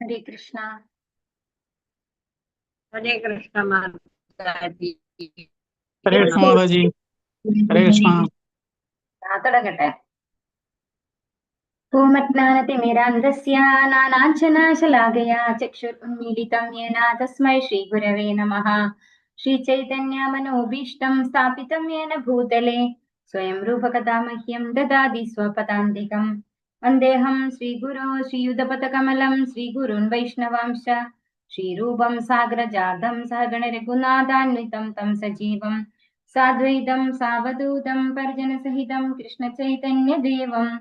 हरे कृष्णा। हरे कृष्ण माता जी। हरे कृष्ण माता जी। हरे कृष्ण। തുടങ്ങട്ടെ. पूर्णज्ञानतिमिरान्धस्य नानाञ्जनशलाकया चक्षुरुन्मीलितं येन तस्मै श्रीगुरवे नमः। श्रीचैतन्यमनोभीष्टं स्थापितं येन भूतले स्वयं रूपकथा मह्यं ददाति स्वपदान्तिकं। वन्देऽहं श्रीगुरो श्रीयुतपथकमलं श्रीगुरून् वैष्णवांश्च श्रीरूपं साग्रजातं सहगणरघुनाथान्वितं तं सजीवं साद्वैतं सावधूतं परिजनसहितं कृष्णचैतन्यदेवम्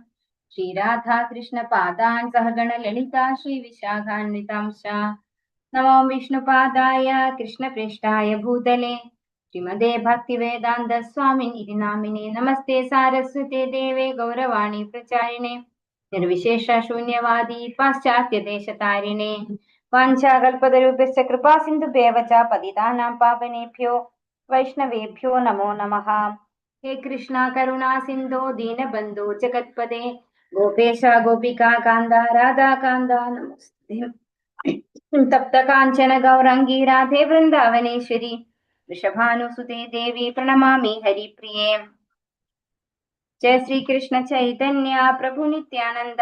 श्रीराधा कृष्ण पादान् सहगण ललिता श्रीविशाखान्वितांश्च नमो विष्णुपादाय कृष्णप्रेष्ठाय भूतले श्रीमदे भक्तिवेदान्त स्वामिनि नामिने नमस्ते सारस्वते देवे गौरवाणी प्रचारिणे निर्विशेष शून्यवादी पाश्चात्य देशतारिणे वाञ्छाकल्पतरुभ्यश्च कृपा सिन्धुभ्येव च पतितानां पावनेभ्यो वैष्णवेभ्यो नमो नमः। हे कृष्णा करुणा सिन्धो दीनबन्धो जगत्पते गोपेश गोपिका कान्दा राधा कान्दा नमस्ते। तप्त काञ्चन गौरांगी राधे वृन्दावनेश्वरी वृषभानुसुते देवी प्रणमामि हरिप्रिये। जय श्री कृष्ण चैतन्य प्रभु नित्यानंद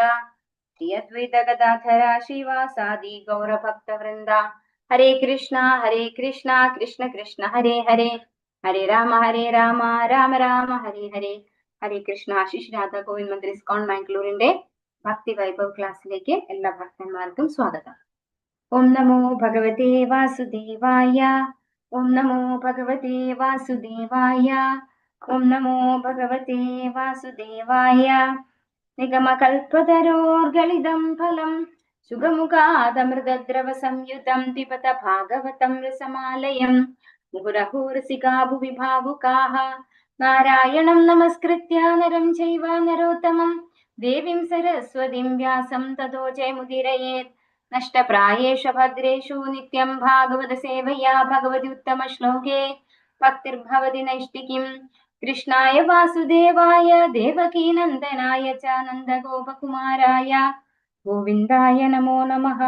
श्री अद्वैत गदाधर श्रीवासादि गौरभक्त वृंदा। हरे कृष्णा कृष्ण कृष्ण हरे हरे हरे राम राम राम हरे हरे ഹരേ കൃഷ്ണ. ആശിഷ് രാധ ഗോവിന്ദ് മന്ദിർ ഇസ്കോൺ മാംഗ്ലൂരിന്റെ ഭക്തി വൈഭവ് ക്ലാസ്സിലേക്ക് എല്ലാ ഭക്തന്മാർക്കും സ്വാഗതം. ഓം നമോ ഭഗവതേ വാസുദേവായ. ഓം നമോ ഭഗവതേ വാസുദേവായ. ഓം നമോ ഭഗവതേ വാസുദേവായ. നിഗമകൽപതരോർഗളിതം ഫലം സുഖമുഖാദമൃതദ്രവ സംയുതം പിബത ഭാഗവതം രസമാലയം മുഹുരഹൂർസികാ ഭുവി ഭാവുകാഃ നാരായണം നമസ്കൃത്യ നരം ചൈവ നരോത്തമം ദേവീം സരസ്വതീം വ്യാസം തതോ ജയമുദീരയേത്. നഷ്ടപ്രായേഷു ഭദ്രേഷു നിത്യം ഭാഗവത സേവയാ ഭഗവതി ഉത്തമ ശ്ലോകേ ഭക്തിർഭവതി നൈഷ്ഠികീം. കൃഷ്ണായ വാസുദേവായ ദേവകീനന്ദനായ ച നന്ദഗോപകുമാരായ ഗോവിന്ദായ നമോ നമഃ.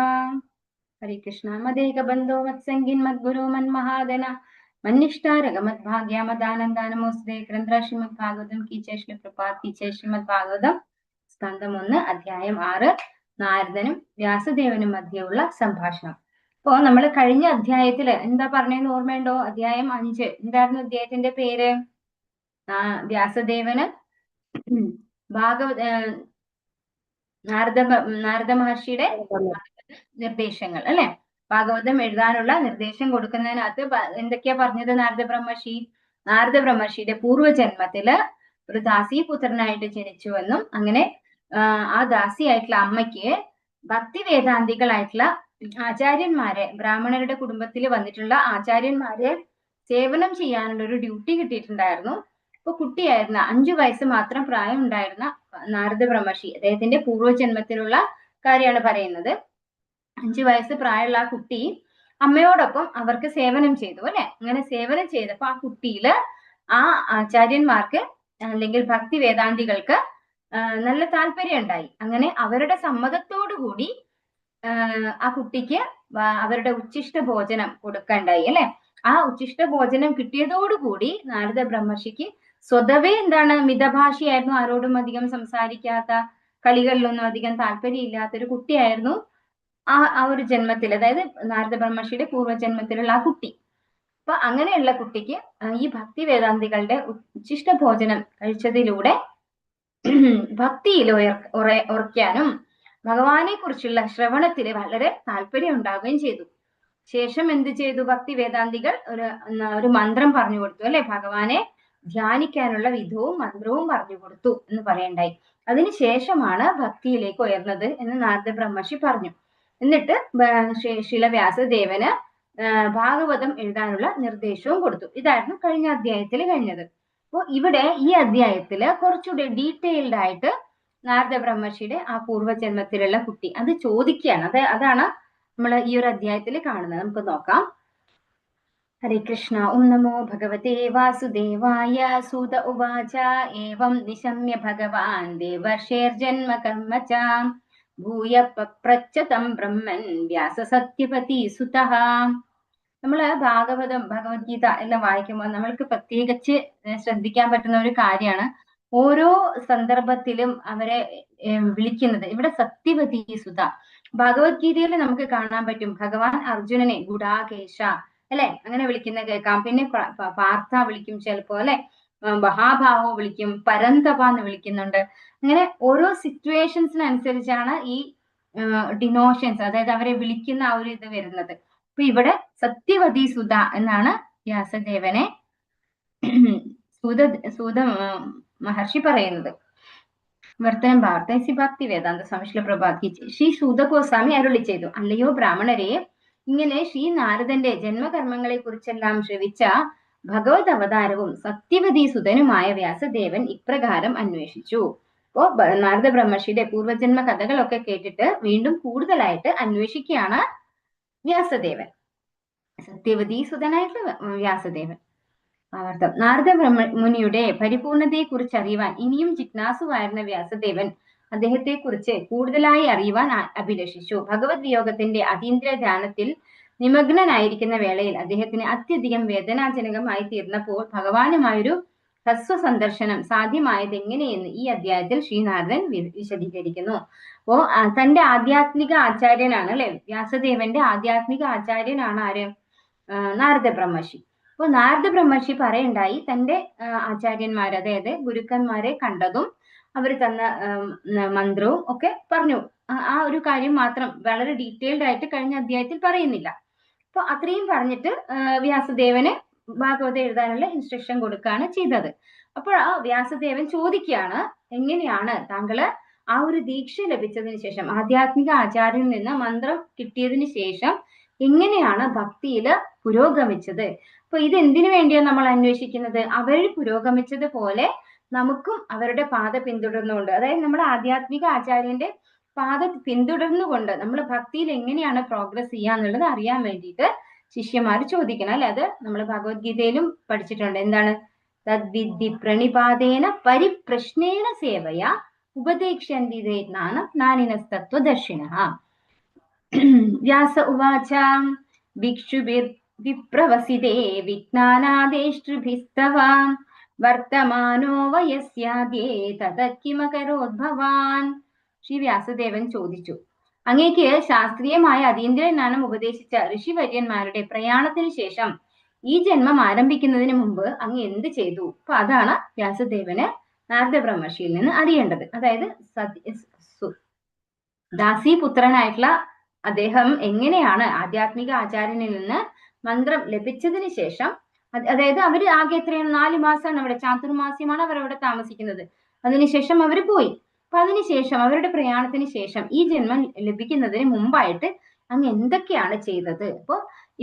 ഹരേ കൃഷ്ണ. മദേക ബന്ധോ മത്സംഗിൻ മദ്ഗുരു മന്മഹാദന മന്നിഷ്ടാരകമദ്ഭാഗ്യ മദാനന്ദാനമോസ്തേ ഗ്രന്ഥ ശ്രീമദ് ഭാഗവതം കീച്ചേ ശ്രീ പ്രഭാത് കീച്ചേ ശ്രീമദ് ഭാഗവതം സ്കന്ധം 1 അധ്യായം 6 നാരദനും വ്യാസദേവനും മധ്യയുള്ള സംഭാഷണം. അപ്പോ നമ്മൾ കഴിഞ്ഞ അധ്യായത്തില് എന്താ പറഞ്ഞതെന്ന് ഓർമ്മയുണ്ടോ? അധ്യായം 5 എന്തായിരുന്നു അധ്യായത്തിന്റെ പേര്? വ്യാസദേവന് നാരദ മഹർഷിയുടെ നിർദ്ദേശങ്ങൾ അല്ലെ, ഭാഗവതം എഴുതാനുള്ള നിർദ്ദേശം കൊടുക്കുന്നതിനകത്ത് എന്തൊക്കെയാ പറഞ്ഞത്? നാരദ ബ്രഹ്മർഷിയുടെ പൂർവ്വജന്മത്തില് ഒരു ദാസീപുത്രനായിട്ട് ജനിച്ചുവെന്നും അങ്ങനെ ആ ദാസിയായിട്ടുള്ള അമ്മയ്ക്ക് ഭക്തി വേദാന്തികളായിട്ടുള്ള ആചാര്യന്മാരെ, ബ്രാഹ്മണരുടെ കുടുംബത്തിൽ വന്നിട്ടുള്ള ആചാര്യന്മാരെ സേവനം ചെയ്യാനുള്ള ഒരു ഡ്യൂട്ടി കിട്ടിയിട്ടുണ്ടായിരുന്നു. ഇപ്പൊ കുട്ടിയായിരുന്ന 5 വയസ്സ് മാത്രം പ്രായം ഉണ്ടായിരുന്ന നാരദ ബ്രഹ്മർഷി, അദ്ദേഹത്തിന്റെ പൂർവ്വജന്മത്തിലുള്ള കാര്യമാണ് പറയുന്നത്. 5 വയസ്സ് പ്രായമുള്ള ആ കുട്ടി അമ്മയോടൊപ്പം അവർക്ക് സേവനം ചെയ്തു അല്ലെ. അങ്ങനെ സേവനം ചെയ്തപ്പോ ആ കുട്ടിയില് ആ ആചാര്യന്മാർക്ക് അല്ലെങ്കിൽ ഭക്തി വേദാന്തികൾക്ക് നല്ല താല്പര്യം ഉണ്ടായി. അങ്ങനെ അവരുടെ സമ്മതത്തോടുകൂടി ആ കുട്ടിക്ക് അവരുടെ ഉച്ഛിഷ്ട ഭോജനം കൊടുക്കണ്ടായി അല്ലെ. ആ ഉച്ഛിഷ്ട ഭോജനം കിട്ടിയതോടുകൂടി നാരദ ബ്രഹ്മർഷിക്ക് സ്വതവേ എന്താണ്, മിതഭാഷിയായിരുന്നു, ആരോടും അധികം സംസാരിക്കാത്ത, കളികളിലൊന്നും അധികം താല്പര്യമില്ലാത്തൊരു കുട്ടിയായിരുന്നു ആ ഒരു ജന്മത്തിൽ, അതായത് നാരദ ബ്രഹ്മർഷിയുടെ പൂർവ്വജന്മത്തിലുള്ള ആ കുട്ടി. അപ്പൊ അങ്ങനെയുള്ള കുട്ടിക്ക് ഈ ഭക്തി വേദാന്തികളുടെ ഉച്ഛിഷ്ട ഭോജനം കഴിച്ചതിലൂടെ ഭക്തിയിൽ ഉറയ്ക്കാനും ഭഗവാനെ കുറിച്ചുള്ള ശ്രവണത്തിൽ വളരെ താല്പര്യം ഉണ്ടാവുകയും ചെയ്തു. ശേഷം എന്ത് ചെയ്തു? ഭക്തി വേദാന്തികൾ ഒരു മന്ത്രം പറഞ്ഞു കൊടുത്തു അല്ലെ. ഭഗവാനെ ധ്യാനിക്കാനുള്ള വിധവും മന്ത്രവും പറഞ്ഞു കൊടുത്തു എന്ന് പറയണ്ടായി. അതിനുശേഷമാണ് ഭക്തിയിലേക്ക് ഉയർന്നത് എന്ന് നാരദ ബ്രഹ്മർഷി പറഞ്ഞു. എന്നിട്ട് ശ്രീല വ്യാസദേവന് ഭാഗവതം എഴുതാനുള്ള നിർദ്ദേശവും കൊടുത്തു. ഇതായിരുന്നു കഴിഞ്ഞ അധ്യായത്തിൽ കഴിഞ്ഞത്. അപ്പോൾ ഇവിടെ ഈ അധ്യായത്തില് കുറച്ചുകൂടി ഡീറ്റെയിൽഡ് ആയിട്ട് നാരദ ബ്രഹ്മർഷിയുടെ ആ പൂർവ്വജന്മത്തിലുള്ള കുട്ടി അത് ചോദിക്കുകയാണ്. അതാണ് നമ്മൾ ഈ ഒരു അധ്യായത്തിൽ കാണുന്നത്. നമുക്ക് നോക്കാം. ഹരേ കൃഷ്ണ. ഓം നമോ ഭഗവതേ വാസുദേവായ. സൂത ഉവാച ഏവം നിശമ്യ ഭഗവാൻ ദേവർഷേർജന്മ കർമ്മ ച ഭൂയ പപ്രച്ഛ തം ബ്രഹ്മൻ വ്യാസസത്യപതി സുതഃ. നമ്മള് ഭാഗവതം, ഭഗവത്ഗീത എല്ലാം വായിക്കുമ്പോൾ നമ്മൾക്ക് പ്രത്യേകിച്ച് ശ്രദ്ധിക്കാൻ പറ്റുന്ന ഒരു കാര്യമാണ് ഓരോ സന്ദർഭത്തിലും അവരെ വിളിക്കുന്നത്. ഇവിടെ സത്യവതി സുത. ഭഗവത്ഗീതയിൽ നമുക്ക് കാണാൻ പറ്റും ഭഗവാൻ അർജുനനെ ഗുഡാകേശ അല്ലെ അങ്ങനെ വിളിക്കുന്ന കേൾക്കാം. പിന്നെ പാർത്ഥ വിളിക്കും ചിലപ്പോ അല്ലെ, മഹാഭാവോ വിളിക്കും, പരന്തപ എന്ന് വിളിക്കുന്നുണ്ട്. അങ്ങനെ ഓരോ സിറ്റുവേഷൻസിനനുസരിച്ചാണ് ഈ ഡിനോഷൻസ്, അതായത് അവരെ വിളിക്കുന്ന ആ ഒരു ഇത് വരുന്നത്. അപ്പൊ ഇവിടെ സത്യവതി സുത എന്നാണ് വ്യാസദേവനെ സൂത മഹർഷി പറയുന്നത്. വർത്തനം ഭാരതസി ഭക്തി വേദാന്ത സംശ്ല പ്രഭാതി ശ്രീ സൂത ഗോസ്വാമി അരുളി ചെയ്തു, അല്ലയോ ബ്രാഹ്മണരെ, ഇങ്ങനെ ശ്രീ നാരദന്റെ ജന്മകർമ്മങ്ങളെ കുറിച്ചെല്ലാം ശ്രവിച്ച ഭഗവത് അവതാരവും സത്യവതി സുതനുമായ വ്യാസദേവൻ ഇപ്രകാരം അന്വേഷിച്ചു. അപ്പോ നാരദ ബ്രഹ്മർഷിയുടെ പൂർവജന്മ കഥകളൊക്കെ കേട്ടിട്ട് വീണ്ടും കൂടുതലായിട്ട് അന്വേഷിക്കുകയാണ് വ്യാസദേവൻ, സത്യവതി സുതനായിട്ടുള്ള വ്യാസദേവൻ. അർത്ഥം, നാരദ മുനിയുടെ പരിപൂർണതയെ കുറിച്ച് അറിയുവാൻ ഇനിയും ജിജ്ഞാസുവായിരുന്ന വ്യാസദേവൻ അദ്ദേഹത്തെ കുറിച്ച് കൂടുതലായി അറിയുവാൻ അഭിലഷിച്ചു. ഭഗവത് വിയോഗത്തിന്റെ അതീന്ദ്രിയ ധ്യാനത്തിൽ നിമഗ്നനായിരിക്കുന്ന വേളയിൽ അദ്ദേഹത്തിന് അത്യധികം വേദനാജനകമായി തീർന്നപ്പോൾ ഭഗവാനുമായൊരു ഹ്രസ്വ സന്ദർശനം സാധ്യമായത് എങ്ങനെയെന്ന് ഈ അധ്യായത്തിൽ ശ്രീനാരദൻ വിശദീകരിക്കുന്നു. അപ്പോ തന്റെ ആധ്യാത്മിക ആചാര്യനാണ് അല്ലെ, വ്യാസദേവന്റെ ആധ്യാത്മിക ആചാര്യനാണ് ആര്? നാരദ ബ്രഹ്മർഷി. അപ്പൊ നാരദ ബ്രഹ്മർഷി പറയുണ്ടായി തന്റെ ആചാര്യന്മാരെ, അതായത് ഗുരുക്കന്മാരെ കണ്ടതും അവർ തന്ന മന്ത്രവും ഒക്കെ പറഞ്ഞു. ആ ഒരു കാര്യം മാത്രം വളരെ ഡീറ്റെയിൽഡ് ആയിട്ട് കഴിഞ്ഞ അധ്യായത്തിൽ പറയുന്നില്ല. അപ്പൊ അത്രയും പറഞ്ഞിട്ട് വ്യാസദേവന് ഭാഗവതം എഴുതാനുള്ള ഇൻസ്ട്രക്ഷൻ കൊടുക്കുകയാണ് ചെയ്തത്. അപ്പോൾ ആ വ്യാസദേവൻ ചോദിക്കുകയാണ്, എങ്ങനെയാണ് താങ്കള് ആ ഒരു ദീക്ഷ ലഭിച്ചതിന് ശേഷം, ആധ്യാത്മിക ആചാര്യനിൽ നിന്ന് മന്ത്രം കിട്ടിയതിന് ശേഷം എങ്ങനെയാണ് ഭക്തിയില് പുരോഗമിച്ചത്? അപ്പൊ ഇത് എന്തിനു വേണ്ടിയാണ് നമ്മൾ അന്വേഷിക്കുന്നത്? അവർ പുരോഗമിച്ചതുപോലെ നമുക്കും അവരുടെ പാത പിന്തുടർന്നുകൊണ്ട്, അതായത് നമ്മുടെ ആധ്യാത്മിക ആചാര്യന്റെ പാത പിന്തുടർന്നുകൊണ്ട് നമ്മൾ ഭക്തിയിൽ എങ്ങനെയാണ് പ്രോഗ്രസ് ചെയ്യാന്നുള്ളത് അറിയാൻ വേണ്ടിയിട്ട് ശിഷ്യന്മാർ ചോദിക്കണം അല്ലെ. അത് നമ്മൾ ഭഗവത്ഗീതയിലും പഠിച്ചിട്ടുണ്ട്. എന്താണ്? തദ്വിദ്ധി പ്രണിപാതേന പരിപ്രശ്നേന സേവയ ഉപദേക്ഷ്യന്തി ജ്ഞാനിനസ്തത്വദർശിനഃ. വ്യാസ ഉവാച ഭിക്ഷുഭിർ വിപ്രവസിതേ വിജ്ഞാനാദേഷ്ടൃഭിസ്തവ വർത്തമാനോ വയസ്യാദ്യേ തതക്കിമകരോത് ഭവാൻ. ശ്രീ വ്യാസദേവൻ ചോദിച്ചു, അങ്ങേക്ക് ശാസ്ത്രീയമായ അതീന്ദ്രിയ ജ്ഞാനം ഉപദേശിച്ച ഋഷിവര്യന്മാരുടെ പ്രയാണത്തിന് ശേഷം ഈ ജന്മം ആരംഭിക്കുന്നതിന് മുമ്പ് അങ്ങ് എന്ത് ചെയ്തു? അപ്പൊ അതാണ് വ്യാസദേവന് നാരദ ബ്രഹ്മർഷിയിൽ നിന്ന് അറിയേണ്ടത്. അതായത് ദാസീപുത്രനായിട്ടുള്ള അദ്ദേഹം എങ്ങനെയാണ് ആധ്യാത്മിക ആചാര്യനിൽ നിന്ന് മന്ത്രം ലഭിച്ചതിന് ശേഷം, അതായത് അവർ ആകെ എത്രയാണ്, 4 മാസമാണ് അവിടെ, ചാതുർമാസ്യമാണ് അവർ അവിടെ താമസിക്കുന്നത്. അതിനുശേഷം അവർ പോയി. അപ്പൊ അതിനുശേഷം അവരുടെ പ്രയാണത്തിന് ശേഷം ഈ ജന്മം ലഭിക്കുന്നതിന് മുമ്പായിട്ട് അങ്ങ് എന്തൊക്കെയാണ് ചെയ്തത്?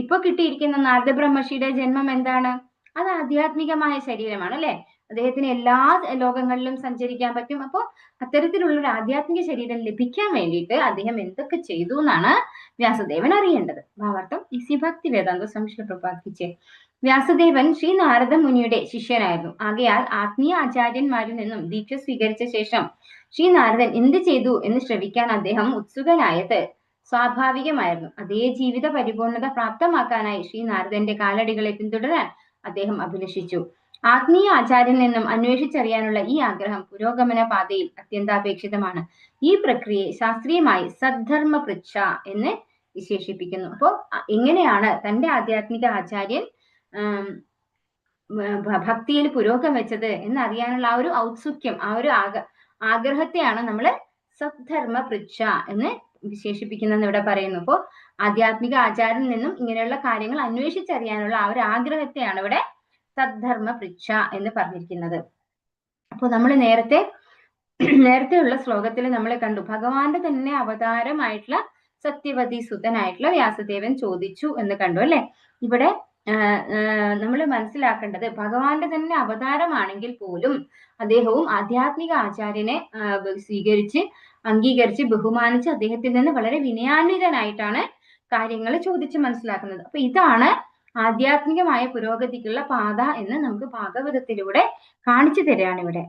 ഇപ്പൊ കിട്ടിയിരിക്കുന്ന നാരദ ബ്രഹ്മർഷിയുടെ ജന്മം എന്താണ്? അത് ആധ്യാത്മികമായ ശരീരമാണ് അല്ലെ. അദ്ദേഹത്തിന് എല്ലാ ലോകങ്ങളിലും സഞ്ചരിക്കാൻ പറ്റും. അപ്പൊ അത്തരത്തിലുള്ള ഒരു ആധ്യാത്മിക ശരീരം ലഭിക്കാൻ വേണ്ടിയിട്ട് അദ്ദേഹം എന്തൊക്കെ ചെയ്തു എന്നാണ് വ്യാസദേവൻ അറിയേണ്ടത്. ഭാവാർത്ഥം ഇസി ഭക്തി വേദാന്ത സംശ്ല പ്രഭാതിച്ചേ. വ്യാസദേവൻ ശ്രീ നാരദ മുനിയുടെ ശിഷ്യനായിരുന്നു. ആകയാൽ ആത്മീയ ആചാര്യന്മാരിൽ നിന്നും ദീക്ഷ സ്വീകരിച്ച ശേഷം ശ്രീ നാരദൻ എന്ത് ചെയ്തു എന്ന് ശ്രവിക്കാൻ അദ്ദേഹം ഉത്സുകനായത് സ്വാഭാവികമായിരുന്നു. അതേ ജീവിത പരിപൂർണത പ്രാപ്തമാക്കാനായി ശ്രീ നാരദന്റെ കാലടികളെ പിന്തുടരാൻ അദ്ദേഹം അഭിലഷിച്ചു. ആത്മീയ ആചാര്യനിൽ നിന്നും അന്വേഷിച്ചറിയാനുള്ള ഈ ആഗ്രഹം പുരോഗമന പാതയിൽ അത്യന്താപേക്ഷിതമാണ്. ഈ പ്രക്രിയയെ ശാസ്ത്രീയമായി സദ്ധർമ്മ പൃച്ഛ എന്ന് വിശേഷിപ്പിക്കുന്നു. അപ്പോൾ എങ്ങനെയാണ് തന്റെ ആധ്യാത്മിക ആചാര്യൻ ഭക്തിയിൽ പുരോഗമിച്ചത് എന്നറിയാനുള്ള ആ ഒരു ഔത്സുക്യം, ആ ഒരു ആഗ്രഹത്തെയാണ് നമ്മൾ സദ്ധർമ്മ പൃച്ഛ എന്ന് വിശേഷിപ്പിക്കുന്നതെന്ന് ഇവിടെ പറയുന്നു. അപ്പോൾ ആധ്യാത്മിക ആചാര്യനിൽ നിന്നും ഇങ്ങനെയുള്ള കാര്യങ്ങൾ അന്വേഷിച്ചറിയാനുള്ള ആ ഒരു ആഗ്രഹത്തെയാണ് ഇവിടെ സദ്ധർമ്മ പൃച്ഛ എന്ന് പറഞ്ഞിരിക്കുന്നത്. അപ്പോൾ നമ്മൾ നേരത്തെയുള്ള ശ്ലോകത്തിൽ നമ്മൾ കണ്ടു, ഭഗവാന്റെ തന്നെ അവതാരമായിട്ടുള്ള സത്യവതി സുതനായിട്ടുള്ള വ്യാസദേവൻ ചോദിച്ചു എന്ന് കണ്ടു അല്ലെ. ഇവിടെ നമ്മൾ മനസ്സിലാക്കേണ്ടത് ഭഗവാന്റെ തന്നെ അവതാരമാണെങ്കിൽ പോലും അദ്ദേഹവും ആധ്യാത്മിക ആചാര്യനെ സ്വീകരിച്ച് അംഗീകരിച്ച് ബഹുമാനിച്ച് അദ്ദേഹത്തിൽ നിന്ന് വളരെ വിനയാന്വിതനായിട്ടാണ് കാര്യങ്ങൾ ചോദിച്ച് മനസ്സിലാക്കുന്നത്. അപ്പൊ ഇതാണ് ആധ്യാത്മികമായ പുരോഗതിക്കുള്ള പാത എന്ന് നമുക്ക് ഭാഗവതത്തിലൂടെ കാണിച്ചു തരികയാണ് ഇവിടെ.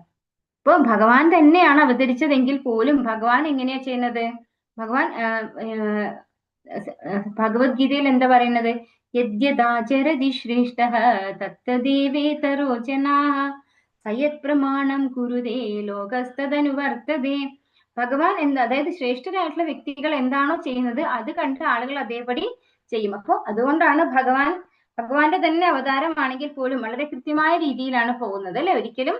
ഇപ്പൊ ഭഗവാൻ തന്നെയാണ് അവതരിച്ചതെങ്കിൽ പോലും ഭഗവാൻ എങ്ങനെയാ ചെയ്യുന്നത്? ഭഗവാൻ ഭഗവത്ഗീതയിൽ എന്താ പറയുന്നത്? യദ്യദാചരതി ശ്രേഷ്ഠഃ തത്തദേവേതരോ ജനാഃ സയത് പ്രമാണം കുരുതേ ലോകസ്തദനുവർത്തതേ. ഭഗവാൻ എന്താ, അതായത് ശ്രേഷ്ഠരായിട്ടുള്ള വ്യക്തികൾ എന്താണോ ചെയ്യുന്നത് അത് കണ്ട് ആളുകൾ അതേപടി ചെയ്യും. അപ്പൊ അതുകൊണ്ടാണ് ഭഗവാന്റെ തന്നെ അവതാരമാണെങ്കിൽ പോലും വളരെ കൃത്യമായ രീതിയിലാണ് പോകുന്നത് അല്ലെ. ഒരിക്കലും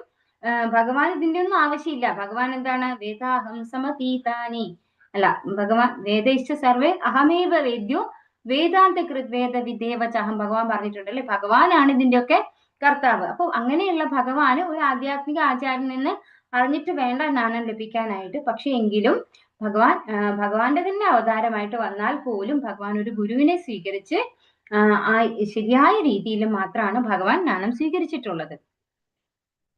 ഭഗവാൻ ഇതിന്റെ ഒന്നും ആവശ്യമില്ല. ഭഗവാൻ എന്താണ്? വേദാഹം സമതീതാനി, അല്ല, ഭഗവാൻ വേദൈശ്ച സർവേ അഹമേവ വേദ്യോ വേദാന്ത കൃദ്വേദ വിദേവ ചഹം ഭഗവാൻ പറഞ്ഞിട്ടുണ്ട് അല്ലെ. ഭഗവാനാണ് ഇതിന്റെയൊക്കെ കർത്താവ്. അപ്പൊ അങ്ങനെയുള്ള ഭഗവാന് ഒരു ആധ്യാത്മിക ആചാര്യനിൽ നിന്ന് അറിഞ്ഞിട്ട് വേണ്ട ജ്ഞാനം ലഭിക്കാനായിട്ട്. പക്ഷെ എങ്കിലും ഭഗവാന്റെ തന്നെ അവതാരമായിട്ട് വന്നാൽ പോലും ഭഗവാൻ ഒരു ഗുരുവിനെ സ്വീകരിച്ച് ആ ശരിയായ രീതിയിൽ മാത്രമാണ് ഭഗവാൻ ജ്ഞാനം സ്വീകരിച്ചിട്ടുള്ളത്.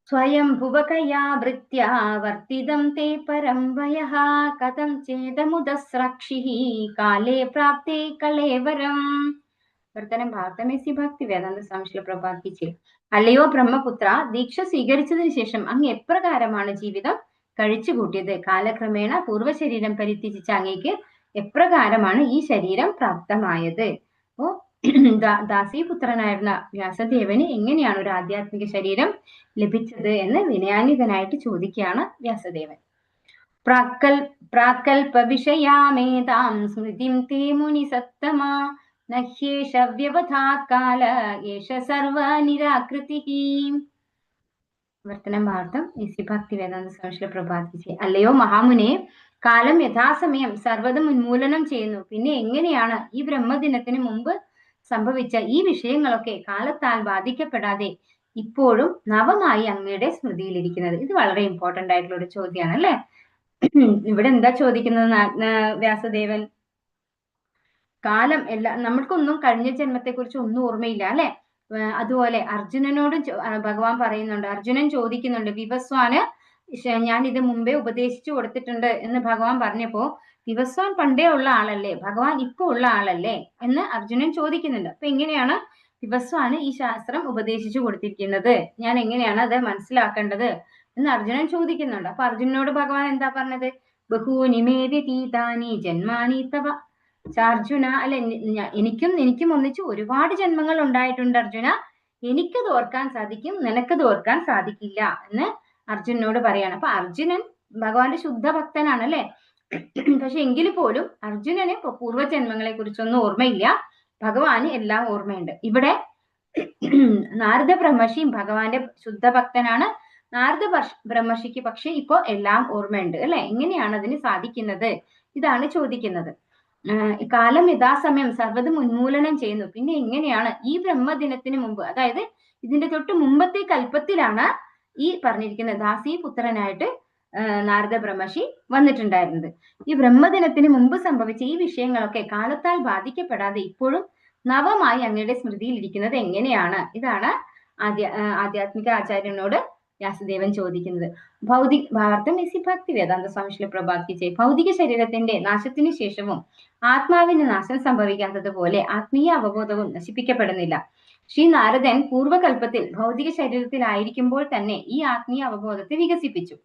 സ്വയം ഭുവകയാ വൃത്യാ വർത്തിതം തേ പരം വയഃ കഥം ചേതമുദസ്രക്ഷിഃ കാലേ പ്രാപ്തേ കലേവരം. വർത്തനം ഭാരതമേസി ഭക്തി വേദാന്ത സ്വാമി പ്രഭാതിച്ച്. അല്ലയോ ബ്രഹ്മപുത്ര, ദീക്ഷ സ്വീകരിച്ചതിന് ശേഷം അങ്ങ് എപ്രകാരമാണ് ജീവിതം കഴിച്ചു കൂട്ടിയത്? കാലക്രമേണ പൂർവ്വശരീരം പരിത്യജിച്ച അങ്ങേക്ക് എപ്രകാരമാണ് ഈ ശരീരം പ്രാപ്തമായത്? അപ്പോ ദാസീപുത്രനായിരുന്ന വ്യാസദേവന് എങ്ങനെയാണ് ഒരു ആധ്യാത്മിക ശരീരം ലഭിച്ചത് എന്ന് വിനയാന്വിതനായിട്ട് ചോദിക്കുകയാണ് വ്യാസദേവൻ. പ്രാക്കൽപ വിഷയാമേതാം സ്മൃതിം തേ മുനി സത്തമാ നഹ്യേഷ വ്യവധാത് കാല യേശ സർവ നിരാകൃതിഃ. വർത്തനം ഭാരതം എസി ഭക്തി വേദാന്ത സ്വാമി പ്രഭാതിച്ച്. അല്ലയോ മഹാമുനെ, കാലം യഥാസമയം സർവ്വതും ഉന്മൂലനം ചെയ്യുന്നു. പിന്നെ എങ്ങനെയാണ് ഈ ബ്രഹ്മദിനത്തിന് മുമ്പ് സംഭവിച്ച ഈ വിഷയങ്ങളൊക്കെ കാലത്താൽ ബാധിക്കപ്പെടാതെ ഇപ്പോഴും നവമായി അങ്ങയുടെ സ്മൃതിയിലിരിക്കുന്നത്? ഇത് വളരെ ഇമ്പോർട്ടന്റ് ആയിട്ടുള്ള ഒരു ചോദ്യമാണ് അല്ലെ. ഇവിടെ എന്താ ചോദിക്കുന്നത് വ്യാസദേവൻ? കാലം നമ്മൾക്കൊന്നും കഴിഞ്ഞ ജന്മത്തെ കുറിച്ച് ഒന്നും ഓർമ്മയില്ല അല്ലെ. അതുപോലെ അർജുനനോടും ഭഗവാൻ പറയുന്നുണ്ട്, അർജുനൻ ചോദിക്കുന്നുണ്ട്, വിവസ്വാന് ഞാൻ ഇത് മുമ്പേ ഉപദേശിച്ചു കൊടുത്തിട്ടുണ്ട് എന്ന് ഭഗവാൻ പറഞ്ഞപ്പോ, വിവസ്വാൻ പണ്ടേ ഉള്ള ആളല്ലേ, ഭഗവാൻ ഇപ്പൊ ഉള്ള ആളല്ലേ എന്ന് അർജുനൻ ചോദിക്കുന്നുണ്ട്. അപ്പൊ എങ്ങനെയാണ് വിവസ്വാന് ഈ ശാസ്ത്രം ഉപദേശിച്ചു കൊടുത്തിരിക്കുന്നത്? ഞാൻ എങ്ങനെയാണ് അത് മനസ്സിലാക്കേണ്ടത് എന്ന് അർജുനൻ ചോദിക്കുന്നുണ്ട്. അപ്പൊ അർജുനനോട് ഭഗവാൻ എന്താ പറഞ്ഞത്? ബഹൂനി മേ വ്യതീതാനി ജന്മാനി തവ അർജുന, അല്ലെ, എനിക്കും ഒന്നിച്ച് ഒരുപാട് ജന്മങ്ങൾ ഉണ്ടായിട്ടുണ്ട് അർജുന. എനിക്കത് ഓർക്കാൻ സാധിക്കും, നിനക്കത് ഓർക്കാൻ സാധിക്കില്ല എന്ന് അർജുനനോട് പറയാണ്. അപ്പൊ അർജുനൻ ഭഗവാന്റെ ശുദ്ധ ഭക്തനാണ് അല്ലെ. പക്ഷെ എങ്കിൽ പോലും അർജുനന് പൂർവ്വജന്മങ്ങളെ കുറിച്ചൊന്നും ഓർമ്മയില്ല, ഭഗവാന് എല്ലാം ഓർമ്മയുണ്ട്. ഇവിടെ നാരദ ബ്രഹ്മർഷിയും ഭഗവാന്റെ ശുദ്ധ ഭക്തനാണ്. നാരദ ബ്രഹ്മർഷിക്ക് പക്ഷെ ഇപ്പൊ എല്ലാം ഓർമ്മയുണ്ട് അല്ലെ. എങ്ങനെയാണ് അതിന് സാധിക്കുന്നത്? ഇതാണ് ചോദിക്കുന്നത്. കാലം യഥാസമയം സർവ്വതും ഉന്മൂലനം ചെയ്യുന്നു. പിന്നെ എങ്ങനെയാണ് ഈ ബ്രഹ്മദിനത്തിന് മുമ്പ്, അതായത് ഇതിന്റെ തൊട്ട് മുമ്പത്തെ കൽപ്പത്തിലാണ് ഈ പറഞ്ഞിരിക്കുന്ന ദാസീപുത്രനായിട്ട് നാരദ ബ്രഹ്മർഷി വന്നിട്ടുണ്ടായിരുന്നത്. ഈ ബ്രഹ്മദിനത്തിന് മുമ്പ് സംഭവിച്ച ഈ വിഷയങ്ങളൊക്കെ കാലത്താൽ ബാധിക്കപ്പെടാതെ ഇപ്പോഴും നവമായി അങ്ങയുടെ സ്മൃതിയിൽ ഇരിക്കുന്നത് എങ്ങനെയാണ്? ഇതാണ് ആധ്യാത്മിക ആചാര്യനോട് വ്യാസദേവൻ ചോദിക്കുന്നത്. ഭാരതം എസി ഭക്തി വേദാന്ത സ്വാമി പ്രഭാതിച്ച്. ഭൗതിക ശരീരത്തിന്റെ നാശത്തിന് ശേഷവും ആത്മാവിന് നാശം സംഭവിക്കാത്തതുപോലെ ആത്മീയ അവബോധവും നശിപ്പിക്കപ്പെടുന്നില്ല. ശ്രീ നാരദൻ പൂർവ്വകൽപ്പത്തിൽ ഭൗതിക ശരീരത്തിലായിരിക്കുമ്പോൾ തന്നെ ഈ ആത്മീയ അവബോധത്തെ വികസിപ്പിച്ചു.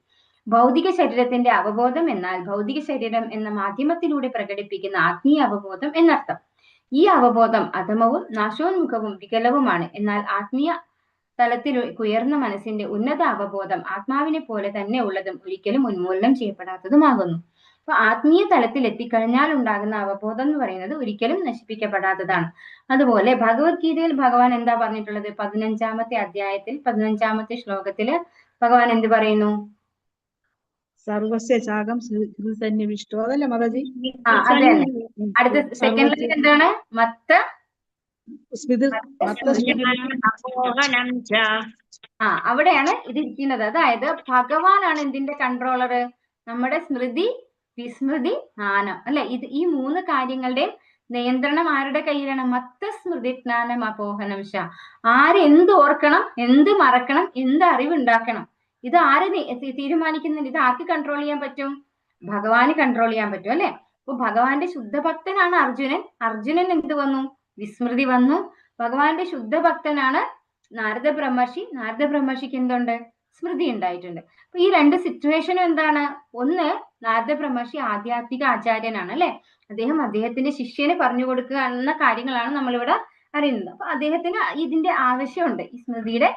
ഭൗതിക ശരീരത്തിന്റെ അവബോധം എന്നാൽ ഭൗതിക ശരീരം എന്ന മാധ്യമത്തിലൂടെ പ്രകടിപ്പിക്കുന്ന ആത്മീയ അവബോധം എന്നർത്ഥം. ഈ അവബോധം അധമവും നാശോന്മുഖവും വികലവുമാണ്. എന്നാൽ ആത്മീയ തലത്തിൽ ഉയർന്ന മനസ്സിന്റെ ഉന്നത അവബോധം ആത്മാവിനെ പോലെ തന്നെ ഉള്ളതും ഒരിക്കലും ഉന്മൂലനം ചെയ്യപ്പെടാത്തതുമാകുന്നു. അപ്പൊ ആത്മീയ തലത്തിൽ എത്തിക്കഴിഞ്ഞാൽ ഉണ്ടാകുന്ന അവബോധം എന്ന് പറയുന്നത് ഒരിക്കലും നശിപ്പിക്കപ്പെടാത്തതാണ്. അതുപോലെ ഭഗവത്ഗീതയിൽ ഭഗവാൻ എന്താ പറഞ്ഞിട്ടുള്ളത്? 15ാമത്തെ അധ്യായത്തിൽ 15ാമത്തെ ശ്ലോകത്തില് ഭഗവാൻ എന്ത് പറയുന്നു? സർവസ്യ ചാകം സന്നിവിഷ്ടോ, അതല്ലേ മാതാജി? അതെ. അടുത്ത സെക്കൻഡ് എന്താണ്? അവിടെയാണ് ഇത് ഇരിക്കുന്നത്. അതായത് ഭഗവാനാണ് എന്തിന്റെ കൺട്രോളർ? നമ്മുടെ സ്മൃതി, വിസ്മൃതി, ജ്ഞാനം അല്ലെ. ഈ 3 കാര്യങ്ങളുടെയും നിയന്ത്രണം ആരുടെ കയ്യിലാണ്? മത്ത സ്മൃതി ജ്ഞാനം അപോഹനം ശ. ആരെന്ത് ഓർക്കണം, എന്ത് മറക്കണം, എന്ത് അറിവുണ്ടാക്കണം, ഇത് ആര് തീരുമാനിക്കുന്നുണ്ട്? ഇത് ആർക്ക് കൺട്രോൾ ചെയ്യാൻ പറ്റും? ഭഗവാന് കൺട്രോൾ ചെയ്യാൻ പറ്റും അല്ലെ. അപ്പൊ ഭഗവാന്റെ ശുദ്ധഭക്തനാണ് അർജുനൻ. അർജുനൻ എന്ത് വന്നു? വിസ്മൃതി വന്നു. ഭഗവാന്റെ ശുദ്ധഭക്തനാണ് നാരദ ബ്രഹ്മർഷി. നാരദ ബ്രഹ്മർഷിക്ക് എന്തുണ്ട്? സ്മൃതി ഉണ്ടായിട്ടുണ്ട്. അപ്പൊ ഈ 2 സിറ്റുവേഷനും എന്താണ്? ഒന്ന് നാരദ ബ്രഹ്മർഷി ആധ്യാത്മിക ആചാര്യനാണ് അല്ലെ. അദ്ദേഹത്തിന്റെ ശിഷ്യന് പറഞ്ഞു കൊടുക്കുക എന്ന കാര്യങ്ങളാണ് നമ്മളിവിടെ അറിയുന്നത്. അപ്പൊ അദ്ദേഹത്തിന് ഇതിന്റെ ആവശ്യമുണ്ട്, ഈ സ്മൃതിയുടെ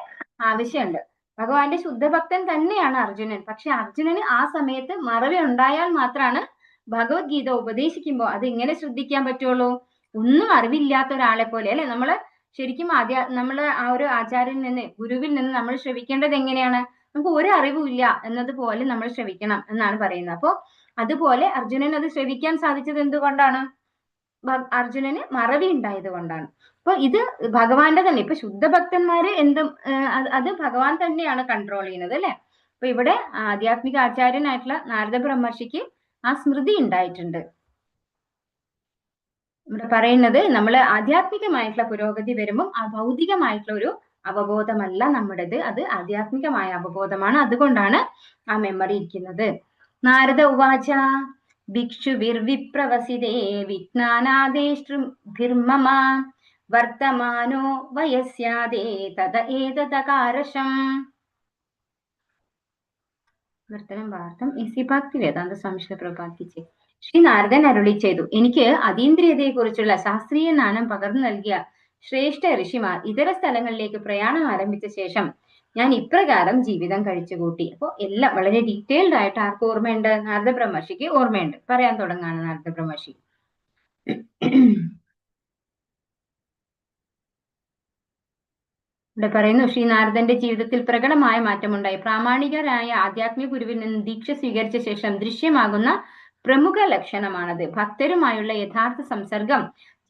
ആവശ്യമുണ്ട്. ഭഗവാന്റെ ശുദ്ധഭക്തൻ തന്നെയാണ് അർജുനൻ. പക്ഷെ അർജുനന് ആ സമയത്ത് മറവി ഉണ്ടായാൽ മാത്രമാണ് ഭഗവത്ഗീത ഉപദേശിക്കുമ്പോൾ അത് എങ്ങനെ ശ്രദ്ധിക്കാൻ പറ്റുള്ളൂ? ഒന്നും അറിവില്ലാത്ത ഒരാളെ പോലെ അല്ലെ. നമ്മള് ശരിക്കും നമ്മള് ആ ഒരു ആചാര്യനിൽ നിന്ന്, ഗുരുവിൽ നിന്ന് നമ്മൾ ശ്രവിക്കേണ്ടത് എങ്ങനെയാണ്? നമുക്ക് ഒരു അറിവുമില്ല എന്നതുപോലെ നമ്മൾ ശ്രവിക്കണം എന്നാണ് പറയുന്നത്. അപ്പോ അതുപോലെ അർജുനൻ അത് ശ്രവിക്കാൻ സാധിച്ചത് എന്തുകൊണ്ടാണ്? അർജുനന് മറവി ഉണ്ടായത് കൊണ്ടാണ്. അപ്പൊ ഇത് ഭഗവാന്റെ തന്നെ, ഇപ്പൊ ശുദ്ധഭക്തന്മാര് അത് ഭഗവാൻ തന്നെയാണ് കൺട്രോൾ ചെയ്യുന്നത് അല്ലെ. അപ്പൊ ഇവിടെ ആധ്യാത്മിക ആചാര്യനായിട്ടുള്ള നാരദ ബ്രഹ്മർഷിക്ക് ആ സ്മൃതി ഉണ്ടായിട്ടുണ്ട്. ഇവിടെ പറയുന്നത് നമ്മൾ ആധ്യാത്മികമായിട്ടുള്ള പുരോഗതി വരുമ്പോൾ ആ ഭൗതികമായിട്ടുള്ള ഒരു അവബോധമല്ല നമ്മുടേത്, അത് ആധ്യാത്മികമായ അവബോധമാണ്. അതുകൊണ്ടാണ് ആ മെമ്മറി ഇരിക്കുന്നത്. നാരദ ഉവാച ഭിക്ഷുഭിർവിപ്രവസിതേ വിജ്ഞാനാദേഷ്ട്രുഭിർമമ വർത്തമാനോ വയസ്യാദേ തദ ഏതദകാരശം. വർത്തനം വാർത്തം ഇസി ഭക്തി വേദാന്ത സ്വാമി ശ്രീ പ്രഭാതിച്ച് ശ്രീ നാരദൻ അരുളി ചെയ്തു, എനിക്ക് അതീന്ദ്രിയതയെ കുറിച്ചുള്ള ശാസ്ത്രീയ ജ്ഞാനം പകർന്നു നൽകിയ ശ്രേഷ്ഠ ഋഷിമാർ ഇതര സ്ഥലങ്ങളിലേക്ക് പ്രയാണം ആരംഭിച്ച ശേഷം ഞാൻ ഇപ്രകാരം ജീവിതം കഴിച്ചുകൂട്ടി. അപ്പോൾ എല്ലാം വളരെ ഡീറ്റെയിൽഡ് ആയിട്ട് ആർക്ക് ഓർമ്മയുണ്ട്? നാരദ ബ്രഹ്മർഷിക്ക് ഓർമ്മയുണ്ട്. പറയാൻ തുടങ്ങാണ് നാരദ ബ്രഹ്മർഷി. ഇവിടെ പറയുന്നു, ശ്രീ നാരദന്റെ ജീവിതത്തിൽ പ്രകടമായ മാറ്റമുണ്ടായി. പ്രാമാണികരായ ആധ്യാത്മിക ഗുരുവിൽ നിന്ന് ദീക്ഷ സ്വീകരിച്ച ശേഷം ദൃശ്യമാകുന്ന പ്രമുഖ ലക്ഷണമാണത്. ഭക്തരുമായുള്ള യഥാർത്ഥ സംസർഗം